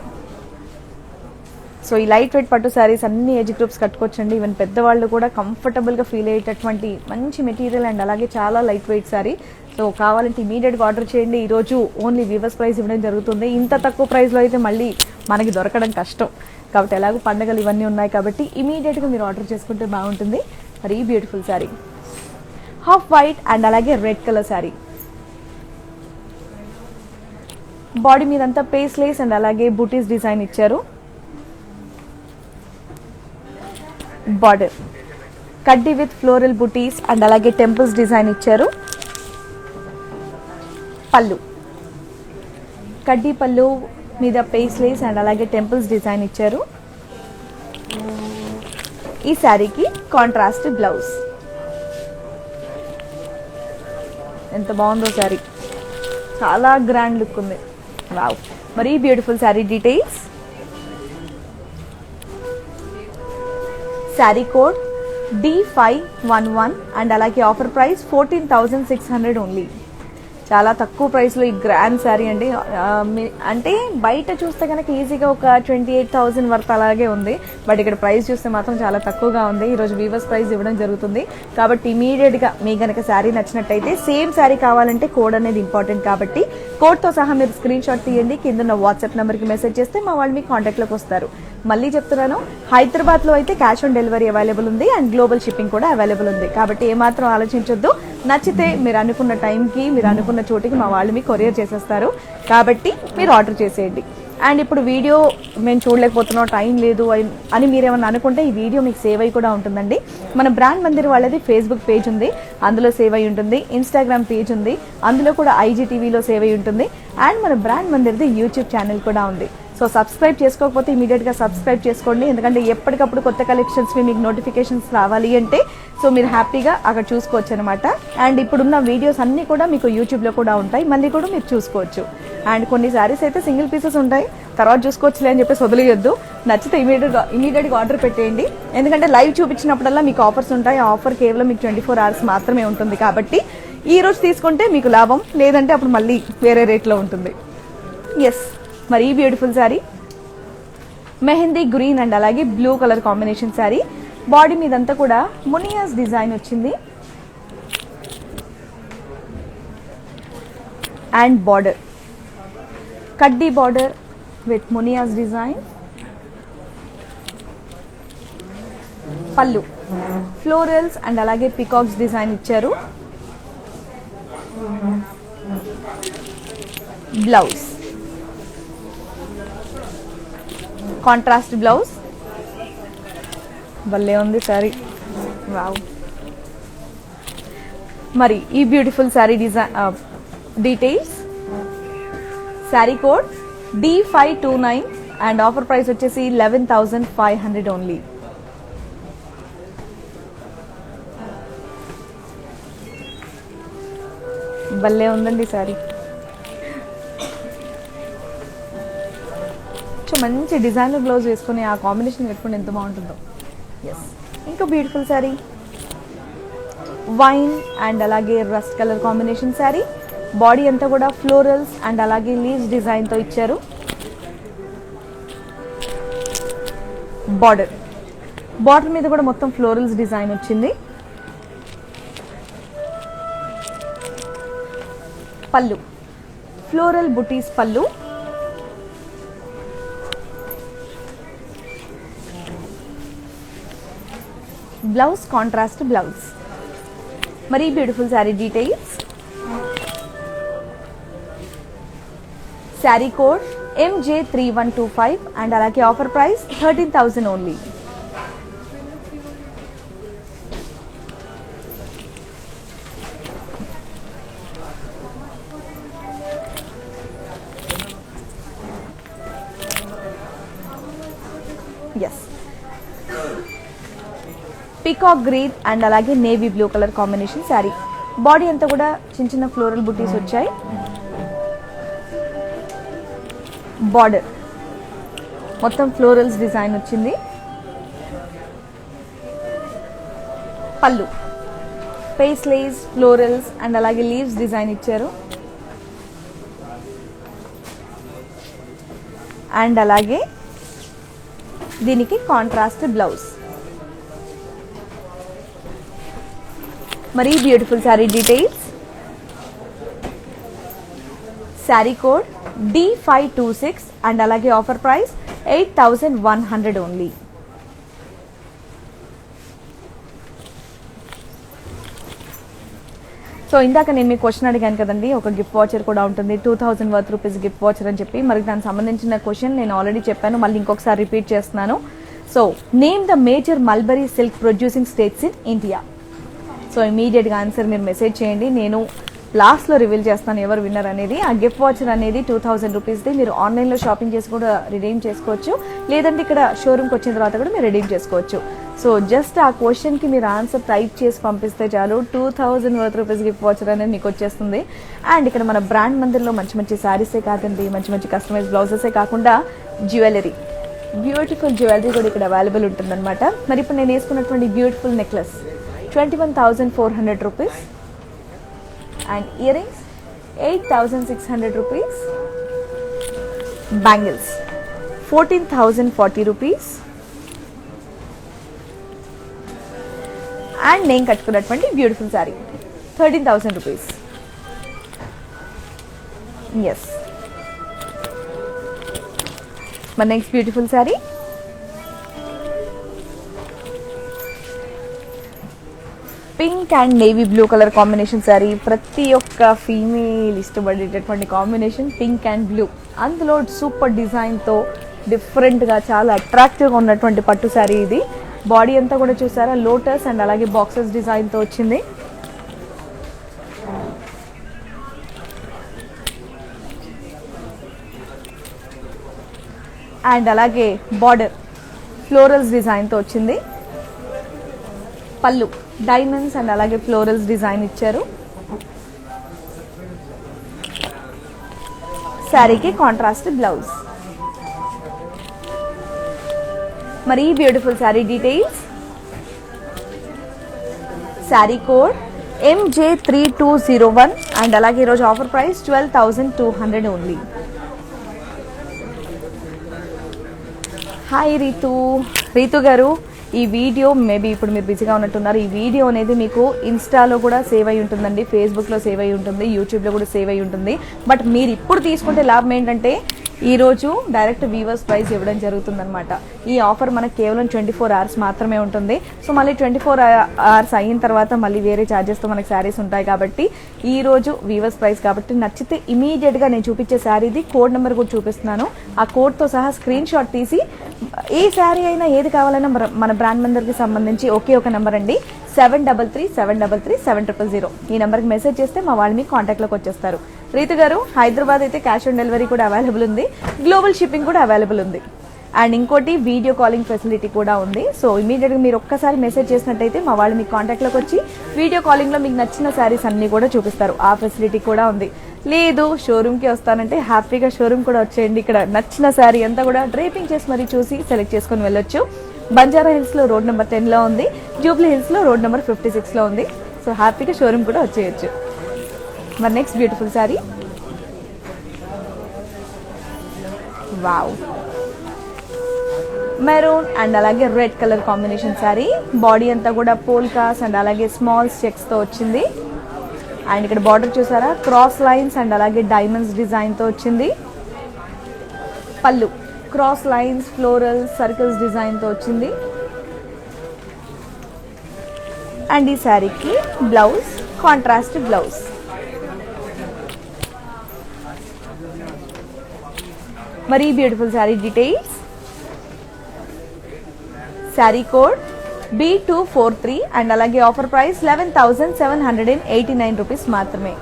సో ఈ లైట్ వెయిట్ పట్టు శారీస్ అన్ని ఏజ్ గ్రూప్స్ కట్టుకోవచ్చండి. ఈవెన్ పెద్దవాళ్ళు కూడా కంఫర్టబుల్గా ఫీల్ అయ్యేటటువంటి మంచి మెటీరియల్ అండ్ అలాగే చాలా లైట్ వెయిట్ శారీ. సో కావాలంటే ఇమీడియట్గా ఆర్డర్ చేయండి. ఈరోజు ఓన్లీ వీవర్స్ ప్రైస్ ఇవ్వడం జరుగుతుంది. ఇంత తక్కువ ప్రైస్లో అయితే మళ్ళీ మనకి దొరకడం కష్టం. కాబట్టి ఎలాగో పండుగలు ఇవన్నీ ఉన్నాయి కాబట్టి ఇమీడియట్గా మీరు ఆర్డర్ చేసుకుంటే బాగుంటుంది. మరి ఈ beautiful sari half white and అలాగే రెడ్ కలర్ శారీ. బాడీ మీదంతా పేస్లేస్ అండ్ అలాగే బూటీస్ డిజైన్ ఇచ్చారు. బార్డర్ కడ్డీ విత్ ఫ్లోరల్ బుటీస్ అండ్ అలాగే టెంపుల్స్ డిజైన్ ఇచ్చారు. పళ్ళు కడ్డీ పళ్ళు మీద పేస్లేస్ అండ్ అలాగే టెంపుల్స్ డిజైన్ ఇచ్చారు. ఈ శారీకి కాంట్రాస్ట్ బ్లౌజ్. ఎంత బాగుందో శారీ, చాలా గ్రాండ్ లుక్ ఉంది. వావ్. మరి beautiful sari details, sari code D511 and అలాగే ఆఫర్ ప్రైస్ 14,600 ఓన్లీ. చాలా తక్కువ ప్రైస్లో ఈ గ్రాండ్ శారీ అండి. అంటే బయట చూస్తే కనుక ఈజీగా ఒక 28,000 వర్త్ అలాగే ఉంది. బట్ ఇక్కడ ప్రైస్ చూస్తే మాత్రం చాలా తక్కువగా ఉంది. ఈరోజు వీవర్స్ ప్రైస్ ఇవ్వడం జరుగుతుంది. కాబట్టి ఇమీడియట్గా మీకు కనుక శారీ నచ్చినట్టయితే, సేమ్ శారీ కావాలంటే కోడ్ అనేది ఇంపార్టెంట్ కాబట్టి కోడ్తో సహా మీరు స్క్రీన్ షాట్ తీయండి. కింద ఉన్న వాట్సాప్ నెంబర్కి మెసేజ్ చేస్తే మా వాళ్ళు మీ కాంటాక్ట్లోకి వస్తారు. మళ్ళీ చెప్తున్నాను, హైదరాబాద్లో అయితే క్యాష్ ఆన్ డెలివరీ అవైలబుల్ ఉంది అండ్ గ్లోబల్ షిప్పింగ్ కూడా అవైలబుల్ ఉంది. కాబట్టి ఏమాత్రం ఆలోచించొద్దు. నచ్చితే మీరు అనుకున్న టైంకి మీరు అనుకున్న చోటికి మా వాళ్ళు మీకు కొరియర్ చేసేస్తారు. కాబట్టి మీరు ఆర్డర్ చేసేయండి. అండ్ ఇప్పుడు వీడియో మేము చూడలేకపోతున్నాం, టైం లేదు అని మీరేమన్నా అనుకుంటే ఈ వీడియో మీకు సేవ్ అయ్యి కూడా ఉంటుందండి. మన బ్రాండ్ మందిర్ వాళ్ళది ఫేస్బుక్ పేజ్ ఉంది, అందులో సేవ్ అయ్యి ఉంటుంది. ఇన్స్టాగ్రామ్ పేజ్ ఉంది, అందులో కూడా IGTVలో సేవ్ అయ్యి ఉంటుంది. అండ్ మన బ్రాండ్ మందిర్ది యూట్యూబ్ ఛానల్ కూడా ఉంది. సో సబ్స్క్రైబ్ చేసుకోకపోతే ఇమీడియట్గా సబ్స్క్రైబ్ చేసుకోండి. ఎందుకంటే ఎప్పటికప్పుడు కొత్త కలెక్షన్స్ మీకు నోటిఫికేషన్స్ రావాలి అంటే సో మీరు హ్యాపీగా అక్కడ చూసుకోవచ్చు అనమాట. అండ్ ఇప్పుడున్న వీడియోస్ అన్నీ కూడా మీకు యూట్యూబ్లో కూడా ఉంటాయి, మళ్ళీ కూడా మీరు చూసుకోవచ్చు. అండ్ కొన్ని శారీస్ అయితే సింగిల్ పీసెస్ ఉంటాయి, తర్వాత చూసుకోవచ్చులే అని చెప్పేసి వదిలేయొద్దు. నచ్చితే ఇమీడియట్గా ఆర్డర్ పెట్టేయండి. ఎందుకంటే లైవ్ చూపించినప్పుడల్లా మీకు ఆఫర్స్ ఉంటాయి. ఆ ఆఫర్ కేవలం మీకు 24 hours మాత్రమే ఉంటుంది. కాబట్టి ఈ రోజు తీసుకుంటే మీకు లాభం, లేదంటే అప్పుడు మళ్ళీ వేరే రేట్లో ఉంటుంది. ఎస్. మరి ఈ beautiful sari mehndi green and అలాగే blue colour combination sari. Body మీదంతా కూడా మునియాస్ డిజైన్ వచ్చింది. అండ్ బార్డర్ కడ్డీ బార్డర్ విత్ మునియాస్ డిజైన్. పళ్ళు ఫ్లోరల్స్ అండ్ అలాగే పికాక్స్ డిజైన్ ఇచ్చారు. Blouse contrast blouse. భలే ఉంది శారీ, వావ్. మరి ఈ beautiful sari design details. Sari code D529 and offer price వచ్చేసి 11,500 ఓన్లీ. భలే ఉందండి శారీ. మంచి డిజైనర్ బ్లౌజ్ వేసుకుని ఆ కాంబినేషన్ పెట్టుకుని ఎంత బాగుంటుందో. ఎస్, ఇంకా బ్యూటిఫుల్ శారీ వైన్ అండ్ అలాగే rust colour combination sari. Body అంతా కూడా ఫ్లోరల్స్ అండ్ అలాగే లీవ్స్ డిజైన్తో ఇచ్చారు. బార్డర్ మీద కూడా మొత్తం ఫ్లోరల్స్ డిజైన్ వచ్చింది. పళ్ళు ఫ్లోరల్ బుటీస్ పళ్ళు. Blouse contrast blouse. మరి beautiful sari details. Sari code MJ3125 and అలాగే offer price 13,000 only. Yes, peacock green and అలాగే navy blue colour combination sari. Body అంతా కూడా చిన్న చిన్న ఫ్లోరల్ బుటీస్ వచ్చాయి. బార్డర్ మొత్తం ఫ్లోరల్స్ డిజైన్ వచ్చింది. పళ్ళు పేస్లేస్ ఫ్లోరల్స్ అండ్ అలాగే లీవ్స్ డిజైన్ ఇచ్చారు. అండ్ అలాగే దీనికి కాంట్రాస్ట్ బ్లౌజ్. మరి beautiful sari details. Sari code D526 and అలాగే ఆఫర్ ప్రైస్ 8,100 ఓన్లీ. సో ఇందాక నేను మీకు క్వశ్చన్ అడిగాను కదండి, ఒక గిఫ్ట్ వాచర్ కూడా ఉంటుంది, 2,000 వర్త్ రూపీస్ గిఫ్ట్ వాచర్ అని చెప్పి. మరి దానికి సంబంధించిన క్వశ్చన్ నేను ఆల్రెడీ చెప్పాను, మళ్ళీ ఇంకొకసారి రిపీట్ చేస్తున్నాను. So name the major mulberry silk producing states in India. So ఇమీడియట్గా ఆన్సర్ మీరు మెసేజ్ చేయండి, నేను లాస్ట్లో రివీల్ చేస్తాను ఎవరు విన్నర్ అనేది. ఆ గిఫ్ట్ వాచర్ అనేది 2,000 రూపీస్ది. మీరు ఆన్లైన్లో షాపింగ్ చేసి కూడా రిడీమ్ చేసుకోవచ్చు, లేదంటే ఇక్కడ షోరూమ్కి వచ్చిన తర్వాత కూడా మీరు రిడీమ్ చేసుకోవచ్చు. సో జస్ట్ ఆ క్వశ్చన్కి మీరు ఆన్సర్ టైప్ చేసి పంపిస్తే చాలు, 2,000 వర్త్ రూపీస్ గిఫ్ట్ వాచర్ అనేది మీకు వచ్చేస్తుంది. అండ్ ఇక్కడ మన బ్రాండ్ మందిర్లో మంచి మంచి శారీసే కాదండి, మంచి మంచి కస్టమైజ్ బ్లౌజెసే కాకుండా జ్యువెలరీ, బ్యూటిఫుల్ జ్యువెలరీ కూడా ఇక్కడ అవైలబుల్ ఉంటుందన్నమాట. మరి ఇప్పుడు నేను వేసుకున్నటువంటి beautiful necklace 21,400 rupees and earrings 8,600 rupees. Bangles 14,040 rupees. And నేను కట్టుకున్నటువంటి బ్యూటిఫుల్ శారీ 13,000 రూపీస్. ఎస్, మన next beautiful sari pink and navy blue colour combination sari. ప్రతి ఒక్క ఫీమేల్ ఇష్టపడేటటువంటి కాంబినేషన్ పింక్ అండ్ బ్లూ. అందులో సూపర్ డిజైన్తో డిఫరెంట్గా చాలా అట్రాక్టివ్గా ఉన్నటువంటి పట్టు శారీ ఇది. బాడీ అంతా కూడా చూసారా లోటస్ అండ్ అలాగే బాక్సెస్ డిజైన్తో వచ్చింది. అండ్ అలాగే బార్డర్ ఫ్లోరల్స్ డిజైన్తో వచ్చింది. పళ్ళు డైమండ్స్ అండ్ అలాగే ఫ్లోరల్స్ డిజైన్ ఇచ్చారు. శారీకి కాంట్రాస్ట్ బ్లౌజ్. మరి beautiful sari details. Sari code MJ3201 and అలాగే ఈరోజు offer price 12,200 only. Hi Ritu గారు, ఈ వీడియో మేబీ ఇప్పుడు మీరు బిజీగా ఉన్నట్టున్నారు. ఈ వీడియో అనేది మీకు ఇన్స్టాలో కూడా సేవ్ అయి ఉంటుందండి, ఫేస్బుక్లో సేవ్ అయి ఉంటుంది, యూట్యూబ్లో కూడా సేవ్ అయి ఉంటుంది. బట్ మీరు ఇప్పుడు తీసుకుంటే లాభం ఏంటంటే ఈరోజు డైరెక్ట్ వీవర్స్ ప్రైస్ ఇవ్వడం జరుగుతుందన్నమాట. ఈ ఆఫర్ మనకు కేవలం 24 అవర్స్ మాత్రమే ఉంటుంది. సో మళ్ళీ 24 అవర్స్ అయిన తర్వాత మళ్ళీ వేరే ఛార్జెస్తో మనకి శారీస్ ఉంటాయి. కాబట్టి ఈ రోజు వీవర్స్ ప్రైస్ కాబట్టి నచ్చితే ఇమీడియట్గా నేను చూపించే శారీది కోడ్ నెంబర్ కూడా చూపిస్తున్నాను. ఆ కోడ్తో సహా స్క్రీన్ షాట్ తీసి ఏ శారీ అయినా ఏది కావాలన్నా మన బ్రాండ్ మెంబర్కి సంబంధించి ఒకే ఒక నెంబర్ అండి, 7337337000. ఈ నెంబర్కి మెసేజ్ చేస్తే మా వాళ్ళు మీకు కాంటాక్ట్లోకి వచ్చేస్తారు. రీతు గారు, హైదరాబాద్ అయితే క్యాష్ ఆన్ డెలివరీ కూడా అవైలబుల్ ఉంది, గ్లోబల్ షిప్పింగ్ కూడా అవైలబుల్ ఉంది, అండ్ ఇంకోటి వీడియో కాలింగ్ ఫెసిలిటీ కూడా ఉంది. సో ఇమీడియట్గా మీరు ఒక్కసారి మెసేజ్ చేసినట్టయితే మా వాళ్ళు మీకు కాంటాక్ట్లోకి వచ్చి వీడియో కాలింగ్లో మీకు నచ్చిన శారీస్ అన్నీ కూడా చూపిస్తారు. ఆ ఫెసిలిటీ కూడా ఉంది. లేదు షోరూమ్కి వస్తానంటే హ్యాపీగా షోరూమ్ కూడా వచ్చేయండి. ఇక్కడ నచ్చిన శారీ అంతా కూడా డ్రేపింగ్ చేసి మరీ చూసి సెలెక్ట్ చేసుకొని వెళ్ళొచ్చు. బంజారా హిల్స్లో రోడ్ నెంబర్ 10లో ఉంది, జూబ్లీ హిల్స్లో రోడ్ నెంబర్ 56లో ఉంది. సో హ్యాపీగా షోరూమ్ కూడా వచ్చేయచ్చు. మరి next beautiful sari, wow, maroon and అలాగే red colour combination sari. Body అంతా కూడా పోల్కాస్ అండ్ అలాగే స్మాల్ చెక్స్తో వచ్చింది. అండ్ ఇక్కడ బార్డర్ చూసారా, క్రాస్ లైన్స్ అండ్ అలాగే డైమండ్స్ డిజైన్తో వచ్చింది. పళ్ళు క్రాస్ లైన్స్, ఫ్లోరల్, సర్కిల్స్ డిజైన్తో వచ్చింది. అండ్ ఈ శారీకి బ్లౌజ్ కాంట్రాస్ట్ బ్లౌజ్. మరి beautiful sari details, sari code B243 and అలాగే ఆఫర్ ప్రైస్ 11,789 రూపీస్ మాత్రమే.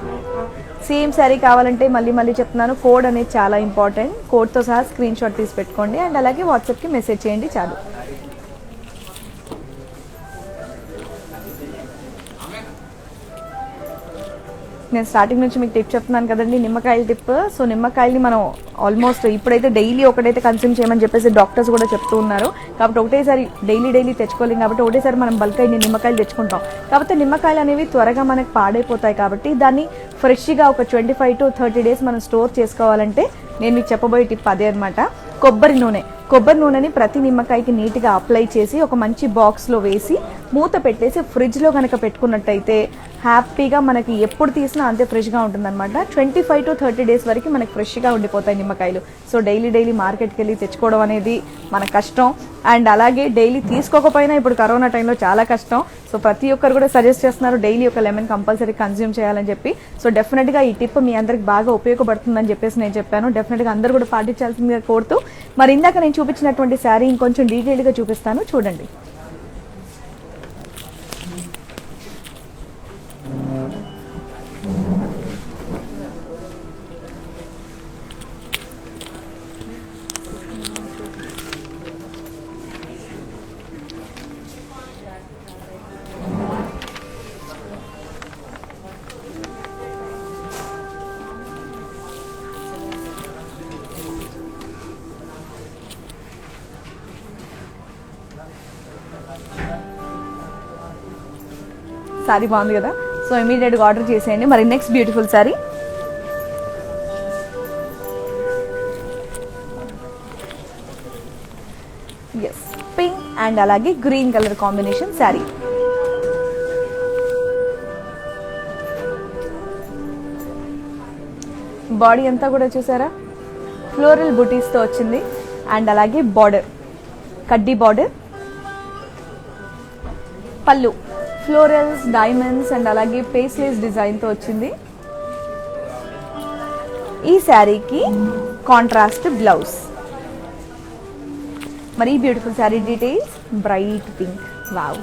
సేమ్ శారీ కావాలంటే మళ్ళీ చెప్తున్నాను, కోడ్ అనేది చాలా ఇంపార్టెంట్. కోడ్తో సహా స్క్రీన్ షాట్ తీసి పెట్టుకోండి అండ్ అలాగే వాట్సాప్కి మెసేజ్ చేయండి చాలు. నేను స్టార్టింగ్ నుంచి మీకు టిప్ చెప్తున్నాను కదండి, నిమ్మకాయల టిప్. సో నిమ్మకాయల్ని మనం ఆల్మోస్ట్ ఇప్పుడైతే డైలీ ఒకటైతే కన్స్యూమ్ చేయమని చెప్పేసి డాక్టర్స్ కూడా చెప్తూ ఉన్నారు. కాబట్టి ఒకటేసారి డైలీ తెచ్చుకోలేం కాబట్టి ఒకటేసారి మనం బల్క్ అయ్యి నిమ్మకాయలు తెచ్చుకుంటాం. కాకపోతే నిమ్మకాయలు అనేవి త్వరగా మనకు పాడైపోతాయి కాబట్టి దాన్ని ఫ్రెష్గా ఒక 25 to 30 days మనం స్టోర్ చేసుకోవాలంటే నేను మీకు చెప్పబోయే టిప్ అదే అనమాట. కొబ్బరి నూనెని ప్రతి నిమ్మకాయకి నీట్గా అప్లై చేసి ఒక మంచి బాక్స్లో వేసి మూత పెట్టేసి ఫ్రిడ్జ్లో కనుక పెట్టుకున్నట్టయితే హ్యాపీగా మనకి ఎప్పుడు తీసినా అంతే ఫ్రెష్గా ఉంటుందన్నమాట. 25 to 30 days వరకు మనకి ఫ్రెష్గా ఉండిపోతాయి నిమ్మకాయలు. సో డైలీ మార్కెట్కి వెళ్ళి తెచ్చుకోవడం అనేది మన కష్టం. అండ్ అలాగే డైలీ తీసుకోకపోయినా ఇప్పుడు కరోనా టైంలో చాలా కష్టం. సో ప్రతి ఒక్కరు కూడా సజెస్ట్ చేస్తున్నారు డైలీ ఒక లెమన్ కంపల్సరీ కన్జ్యూమ్ చేయాలని చెప్పి. సో డెఫినెట్గా ఈ టిప్ మీ అందరికి బాగా ఉపయోగపడుతుందని చెప్పేసి నేను చెప్పాను. డెఫినెట్గా అందరూ కూడా పాటించాల్సిందిగా కోరుతూ, మరి ఇందాక నేను చూపించినటువంటి శారీ ఇంకొంచెం డీటెయిల్గా చూపిస్తాను చూడండి. శారీ బాగుంది కదా, సో ఇమీడియట్గా ఆర్డర్ చేసేయండి. మరి next beautiful sari, yes, pink and అలాగే green colour combination sari. Body అంతా కూడా చూసారా ఫ్లోరల్ బుటీస్తో వచ్చింది అండ్ అలాగే బార్డర్ కడ్డీ బార్డర్. పళ్ళు ఫ్లోరల్స్, డైమండ్స్ అండ్ అలాగే పేస్లేస్ డిజైన్తో వచ్చింది. ఈ శారీకి కాంట్రాస్ట్ బ్లౌజ్. మరి beautiful sari details, bright pink, wow.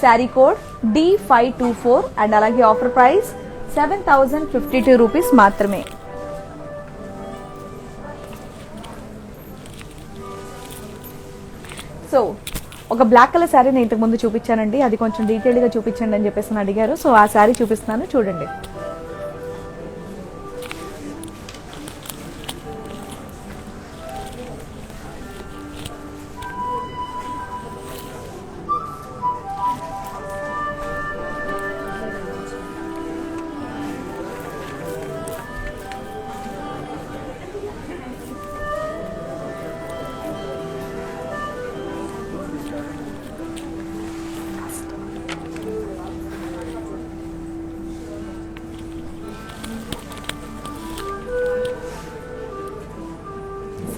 Sari code D524 and అలాగే ఆఫర్ ప్రైస్ 7,052 రూపీస్ మాత్రమే. సో ఒక బ్లాక్ కలర్ శారీ నేను ఇంతకు ముందు చూపించానండి, అది కొంచెం డీటెయిల్గా చూపించండి అని చెప్పేసి అడిగారు. సో ఆ శారీ చూపిస్తున్నాను చూడండి.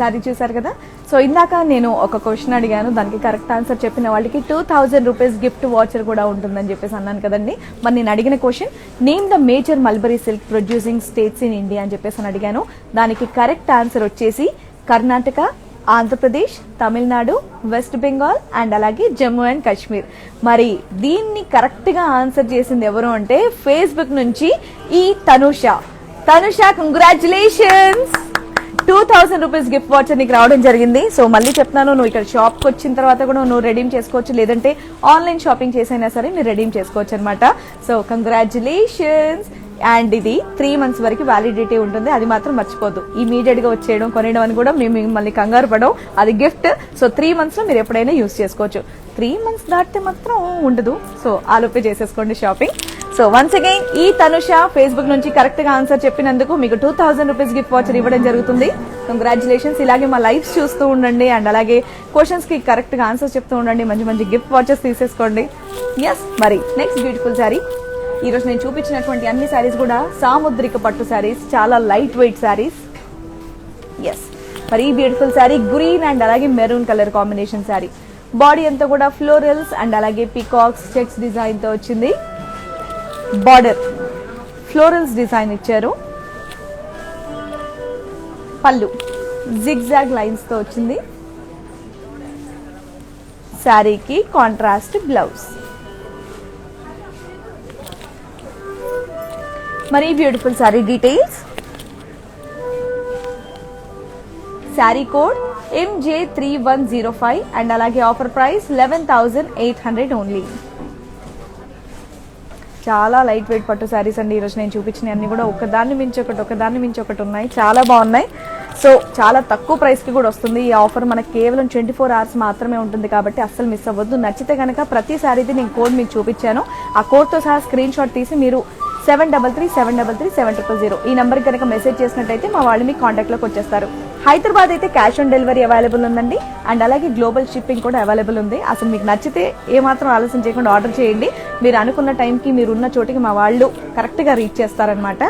శారీ చూసారు కదా. సో ఇందాక నేను ఒక క్వశ్చన్ అడిగాను, దానికి కరెక్ట్ ఆన్సర్ చెప్పిన వాళ్ళకి 2000 రూపీస్ గిఫ్ట్ వాచర్ కూడా ఉంటుందని చెప్పేసి అన్నాను కదండి. మరి నేను అడిగిన question name the major mulberry silk producing states in India అని చెప్పేసి అడిగాను. దానికి కరెక్ట్ ఆన్సర్ వచ్చేసి కర్ణాటక, ఆంధ్రప్రదేశ్, తమిళనాడు, వెస్ట్ బెంగాల్ అండ్ అలాగే జమ్మూ అండ్ కాశ్మీర్. మరి దీన్ని కరెక్ట్ గా ఆన్సర్ చేసింది ఎవరు అంటే ఫేస్బుక్ నుంచి ఈ Tanusha. Congratulations, 2000 rupees gift voucher నీకు రావడం జరిగింది. సో మళ్ళీ చెప్తున్నాను, నువ్వు ఇక్కడ షాప్ కి వచ్చిన తర్వాత కూడా నువ్వు రెడీమ్ చేసుకోవచ్చు, లేదంటే ఆన్లైన్ షాపింగ్ చేసైనా సరే మీరు రెడీమ్ చేసుకోవచ్చు అనమాట. So congratulations. అండ్ ఇది 3 months వరకు వ్యాలిడిటీ ఉంటుంది, అది మాత్రం మర్చిపోద్దు. ఇమీడియట్ గా వచ్చేయడం కొనేయడం అని కూడా మేము మిమ్మల్ని కంగారు పడడం, అది గిఫ్ట్. సో 3 months లో మీరు ఎప్పుడైనా యూజ్ చేసుకోవచ్చు. 3 months దాటితే మాత్రం ఉండదు. సో ఆలోపే చేసేసుకోండి షాపింగ్. సో వన్స్ అగైన్ ఈ తనుష ఫేస్బుక్ నుంచి కరెక్ట్ గా ఆన్సర్ చెప్పినందుకు మీకు 2000 రూపీస్ గిఫ్ట్ వాచర్ ఇవ్వడం జరుగుతుంది. కంగ్రాచులేషన్స్. ఇలాగే మా లైవ్స్ చూస్తూ ఉండండి అండ్ అలాగే క్వశ్చన్స్ కి కరెక్ట్ గా ఆన్సర్స్ చెప్తూ ఉండండి, మంచి మంచి గిఫ్ట్ వాచర్స్ తీసేసుకోండి. ఎస్, మరి నెక్స్ట్ బ్యూటిఫుల్ శారీ. ఈ రోజు నేను చూపించినటువంటి అన్ని శారీస్ కూడా సాముద్రిక పట్టు శారీస్, చాలా లైట్ వెయిట్ శారీస్. ఎస్, మరి ఈ బ్యూటిఫుల్ శారీ గ్రీన్ అండ్ అలాగే maroon colour combination sari. Body అంతా కూడా ఫ్లోరల్స్ అండ్ అలాగే పీకాక్స్ చెక్స్ డిజైన్ తో వచ్చింది. బార్డర్ ఫ్లోరల్స్ డిజైన్ ఇచ్చారు. పళ్ళు జిగ్జాగ్ లైన్స్ తో వచ్చింది. శారీకి కాంట్రాస్ట్ బ్లౌజ్. మరి beautiful sari details. Sari code MJ3105 and అలాగే ఆఫర్ ప్రైస్ 11,800 ఓన్లీ. చాలా లైట్ వెయిట్ పట్టు శారీస్ అండి. ఈరోజు నేను చూపించిన అన్ని కూడా ఒకదాన్ని మించి ఒకటి ఉన్నాయి, చాలా బాగున్నాయి. సో చాలా తక్కువ ప్రైస్ కి కూడా వస్తుంది ఈ ఆఫర్. మనకు కేవలం 24 hours మాత్రమే ఉంటుంది కాబట్టి అస్సలు మిస్ అవ్వద్దు. నచ్చితే కనుక ప్రతి శారీది నేను కోడ్ మీకు చూపించాను, ఆ కోడ్ తో సహా స్క్రీన్ షాట్ తీసి మీరు 7337337000 ఈ నెంబర్ కి కనుక మెసేజ్ చేసినట్టయితే మా వాళ్ళు మీ కాంటాక్ట్ లోకి వచ్చేస్తారు. హైదరాబాద్ అయితే క్యాష్ ఆన్ డెలివరీ అవైలబుల్ ఉందండి అండ్ అలాగే గ్లోబల్ షిప్పింగ్ కూడా అవైలబుల్ ఉంది. అసలు మీకు నచ్చితే ఏమాత్రం ఆలస్యం చేయకుండా ఆర్డర్ చేయండి. మీరు అనుకున్న టైంకి మీరు ఉన్న చోటికి మా వాళ్ళు కరెక్ట్ గా రీచ్ చేస్తారనమాట.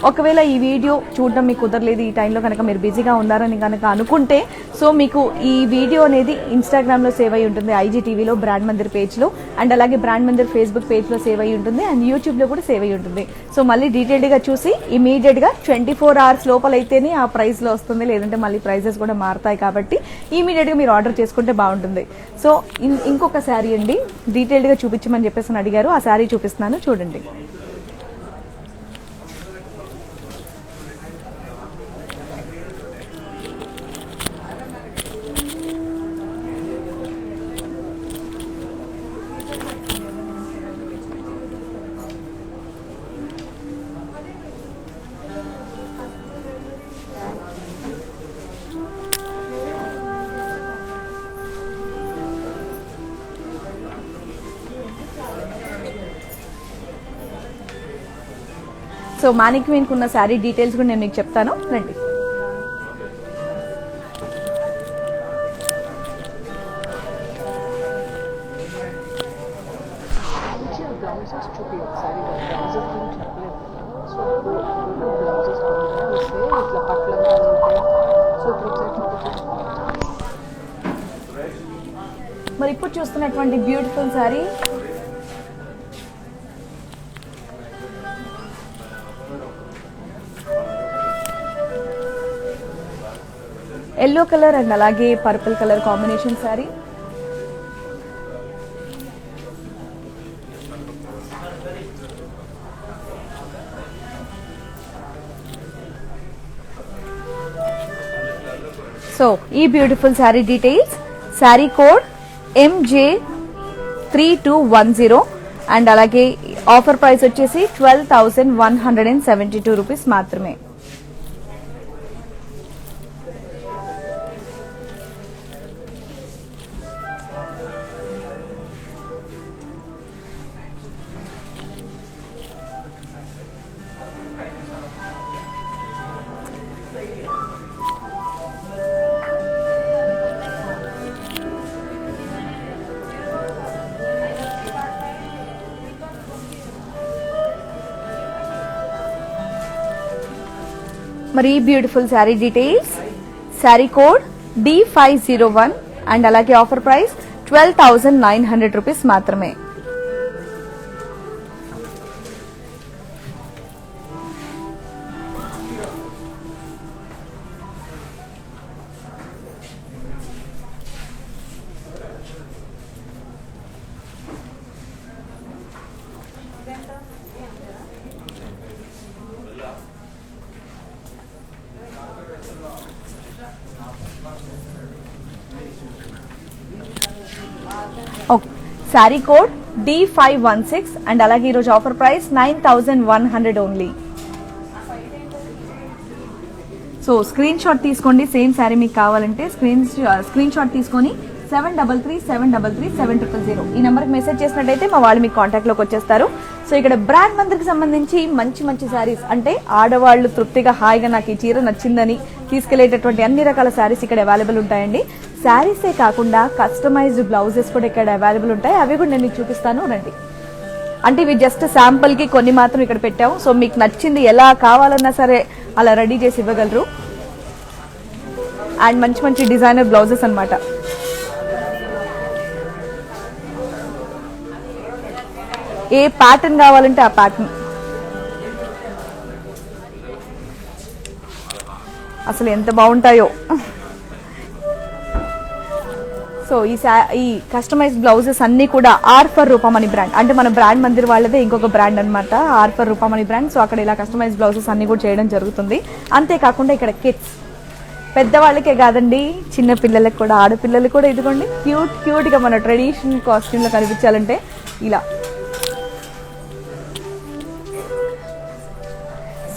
ఒకవేళ ఈ వీడియో చూడడం మీకు కుదరలేదు, ఈ టైంలో కనుక మీరు బిజీగా ఉన్నారని కనుక అనుకుంటే, సో మీకు ఈ వీడియో అనేది ఇన్స్టాగ్రామ్ లో సేవ్ అయి ఉంటుంది, IGTVలో బ్రాండ్ మందిర్ పేజ్ లో అండ్ అలాగే బ్రాండ్ మందిర్ ఫేస్బుక్ పేజ్ లో సేవ్ అయి ఉంటుంది అండ్ యూట్యూబ్ లో కూడా సేవ్ అయి ఉంటుంది. సో మళ్ళీ డీటెయిల్డ్ గా చూసి ఇమీడియట్ గా 24 hours లోపల అయితేనే ఆ ప్రైస్ లో వస్తుంది, లేదంటే మళ్ళీ ప్రైజెస్ కూడా మారుతాయి. కాబట్టి ఇమీడియట్ గా మీరు ఆర్డర్ చేసుకుంటే బాగుంటుంది. సో ఇంకొక శారీ అండి, డీటెయిల్డ్ గా చూపించమని చెప్పేసి అడిగారు, ఆ శారీ చూపిస్తున్నాను చూడండి. సో మానిక్వీన్ కున్న శారీ డీటెయిల్స్ కూడా నేను మీకు చెప్తాను, రండి. మరి ఇప్పుడు చూస్తున్నటువంటి beautiful sari yellow colour and అలాగే purple colour combination sari. So ఈ beautiful sari details. Sari code MJ3210 and అలాగే ఆఫర్ ప్రైస్ వచ్చేసి 12,172 రూపీస్ మాత్రమే. మరి beautiful sari details. Sari code D501 and అలాగే ఆఫర్ ప్రైస్ 12,900 రూపీస్ మాత్రమే. శారీ కోడ్ D516 అండ్ అలాగే ఈరోజు offer price 9,100 only. So screen shot తీసుకోండి. సేమ్ శారీ మీకు కావాలంటే స్క్రీన్ షాట్ తీసుకొని 7337337000 ఈ నెంబర్కి మెసేజ్ చేసినట్టయితే మా వాళ్ళు మీకు కాంటాక్ట్ లోకి వచ్చేస్తారు. సో ఇక్కడ బ్రాండ్ మందికి సంబంధించి మంచి మంచి శారీస్, అంటే ఆడవాళ్ళు తృప్తిగా హాయిగా నాకు ఈ చీర నచ్చిందని తీసుకెళ్లేటటువంటి అన్ని రకాల శారీస్ ఇక్కడ అవైలబుల్ ఉంటాయండి. శారీసే కాకుండా కస్టమైజ్డ్ బ్లౌజెస్ కూడా ఇక్కడ అవైలబుల్ ఉంటాయి. అవి కూడా నేను మీకు చూపిస్తాను, రండి. అంటే ఇవి జస్ట్ శాంపుల్ కి కొన్ని మాత్రం ఇక్కడ పెట్టాము. సో మీకు నచ్చింది ఎలా కావాలన్నా సరే అలా రెడీ చేసి ఇవ్వగలరు. అండ్ మంచి మంచి డిజైనర్ బ్లౌజెస్ అన్నమాట. ఏ ప్యాటర్న్ కావాలంటే ఆ ప్యాటర్న్. అసలు ఎంత బాగుంటాయో. సో ఈ కస్టమైజ్డ్ బ్లౌజెస్ అన్ని కూడా ఆర్ ఫర్ రూపమణి బ్రాండ్, అంటే మన బ్రాండ్ మందిర్ వాళ్ళదే ఇంకొక బ్రాండ్ అనమాట, R for Roopamani brand. So అక్కడ ఇలా కస్టమైజ్డ్ బ్లౌజెస్ అన్ని కూడా చేయడం జరుగుతుంది. అంతేకాకుండా ఇక్కడ కిడ్స్, పెద్దవాళ్ళకే కాదండి, చిన్న పిల్లలకు కూడా, ఆడపిల్లలు కూడా ఇదిగోండి క్యూట్ గా మన ట్రెడిషనల్ కాస్ట్యూమ్ లో కనిపించాలంటే ఇలా.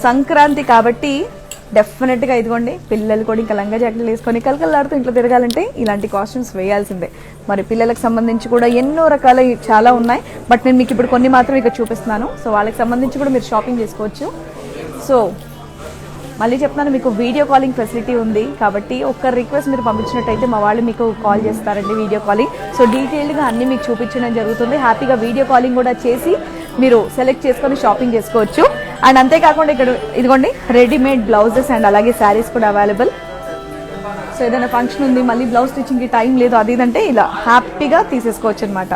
సంక్రాంతి కాబట్టి డెఫినెట్ గా ఇదిగోండి పిల్లలు కూడా ఇంకా లంగా జాకెట్లు వేసుకొని కలకలాడుతూ ఇంట్లో తిరగాలంటే ఇలాంటి కాస్ట్యూమ్స్ వేయాల్సిందే. మరి పిల్లలకు సంబంధించి కూడా ఎన్నో రకాల చాలా ఉన్నాయి, బట్ నేను మీకు ఇప్పుడు కొన్ని మాత్రం ఇక్కడ చూపిస్తున్నాను. సో వాళ్ళకి సంబంధించి కూడా మీరు షాపింగ్ చేసుకోవచ్చు. సో మళ్ళీ చెప్తున్నాను, మీకు వీడియో కాలింగ్ ఫెసిలిటీ ఉంది కాబట్టి ఒక్క రిక్వెస్ట్ మీరు పంపించినట్టయితే మా వాళ్ళు మీకు కాల్ చేస్తారండి, వీడియో కాలింగ్. సో డీటెయిల్డ్గా అన్ని మీకు చూపించడం జరుగుతుంది. హ్యాపీగా వీడియో కాలింగ్ కూడా చేసి మీరు సెలెక్ట్ చేసుకొని షాపింగ్ చేసుకోవచ్చు. అండ్ అంతేకాకుండా ఇక్కడ ఇదిగోండి రెడీమేడ్ బ్లౌజెస్ అండ్ అలాగే శారీస్ కూడా అవైలబుల్. సో ఏదైనా ఫంక్షన్ ఉంది, మళ్ళీ బ్లౌజ్ స్టిచ్చింగ్కి టైం లేదు అది ఇదంటే ఇలా హ్యాపీగా తీసేసుకోవచ్చు అనమాట.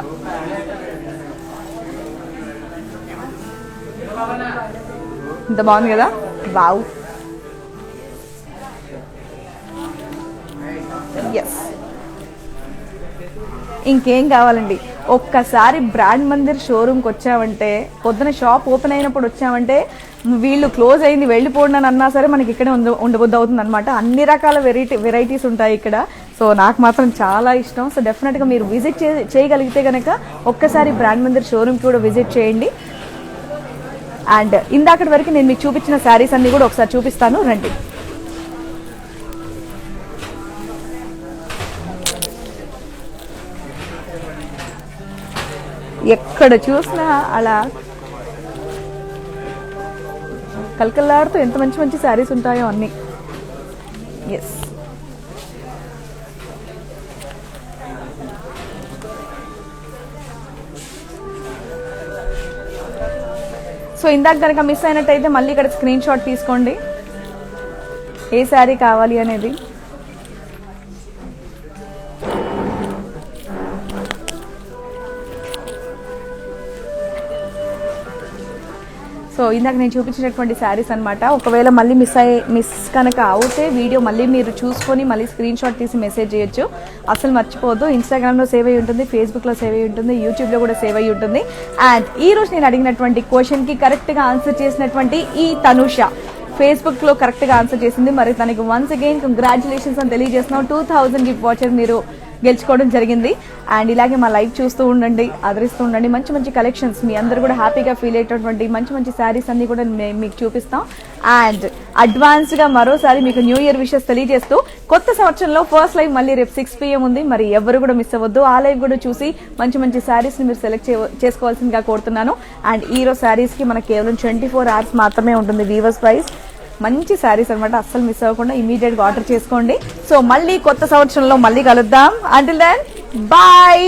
ఇంత బాగుంది కదా, వావ్. ఎస్, ఇంకేం కావాలండి. ఒక్కసారి బ్రాండ్ మందిర్ షోరూమ్కి వచ్చామంటే, పొద్దున షాప్ ఓపెన్ అయినప్పుడు వచ్చామంటే వీళ్ళు క్లోజ్ అయింది వెళ్ళిపోండి అని అన్నా సరే మనకి ఇక్కడే ఉండబుద్ధి అవుతుంది అనమాట. అన్ని రకాల వెరైటీస్ ఉంటాయి ఇక్కడ. సో నాకు మాత్రం చాలా ఇష్టం. సో డెఫినెట్గా మీరు విజిట్ చేయగలిగితే కనుక ఒక్కసారి బ్రాండ్ మందిర్ షోరూమ్కి కూడా విజిట్ చేయండి. అండ్ ఇందాకటి వరకు నేను మీకు చూపించిన శారీస్ అన్ని కూడా ఒకసారి చూపిస్తాను, రండి. ఎక్కడ చూసినా అలా కలకల్లాడుతూ ఎంత మంచి మంచి శారీస్ ఉంటాయో అన్ని. ఎస్, సో ఇందాక కనుక మిస్ అయినట్టయితే మళ్ళీ ఇక్కడ స్క్రీన్ షాట్ తీసుకోండి ఏ శారీ కావాలి అనేది. సో ఇందాక నేను చూపించినటువంటి శారీస్ అనమాట. ఒకవేళ మళ్ళీ మిస్ కనుక అవుతే వీడియో మళ్ళీ మీరు చూసుకొని మళ్ళీ స్క్రీన్ షాట్ తీసి మెసేజ్ చేయొచ్చు. అసలు మర్చిపోవద్దు, ఇన్స్టాగ్రామ్లో సేవ్ అయ్యి ఉంటుంది, ఫేస్బుక్లో సేవ్ అయ్యి ఉంటుంది, యూట్యూబ్లో కూడా సేవ్ అయ్యి ఉంటుంది. అండ్ ఈ రోజు నేను అడిగినటువంటి క్వశ్చన్కి కరెక్ట్గా ఆన్సర్ చేసినటువంటి ఈ తనుష ఫేస్బుక్లో కరెక్ట్గా ఆన్సర్ చేసింది. మరి తనకి వన్స్ అగైన్ కంగ్రాచులేషన్స్ అని తెలియజేస్తున్నాం. 2000 గిఫ్ట్ వాచర్ మీరు గెలుచుకోవడం జరిగింది. అండ్ ఇలాగే మా లైవ్ చూస్తూ ఉండండి, ఆదరిస్తూ ఉండండి. మంచి మంచి కలెక్షన్స్ మీ అందరూ కూడా హ్యాపీగా ఫీల్ అయ్యేటటువంటి మంచి మంచి శారీస్ అన్ని కూడా మీకు చూపిస్తాం. అండ్ అడ్వాన్స్గా మరోసారి మీకు న్యూ ఇయర్ విషెస్ తెలియజేస్తూ కొత్త సంవత్సరంలో ఫస్ట్ లైవ్ మళ్ళీ రేపు 6 PM ఉంది. మరి ఎవరు కూడా మిస్ అవ్వద్దు. ఆ లైవ్ కూడా చూసి మంచి మంచి శారీస్ని మీరు సెలెక్ట్ చేసుకోవాల్సిందిగా కోరుతున్నాను. అండ్ ఈ రోజు శారీస్కి మనకు కేవలం 24 hours మాత్రమే ఉంటుంది వీవర్స్ ప్రైస్. మంచి శారీస్ అనమాట, అస్సలు మిస్ అవ్వకుండా ఇమీడియట్గా ఆర్డర్ చేసుకోండి. సో మళ్ళీ కొత్త సంవత్సరంలో మళ్ళీ కలుద్దాం. Until then bye.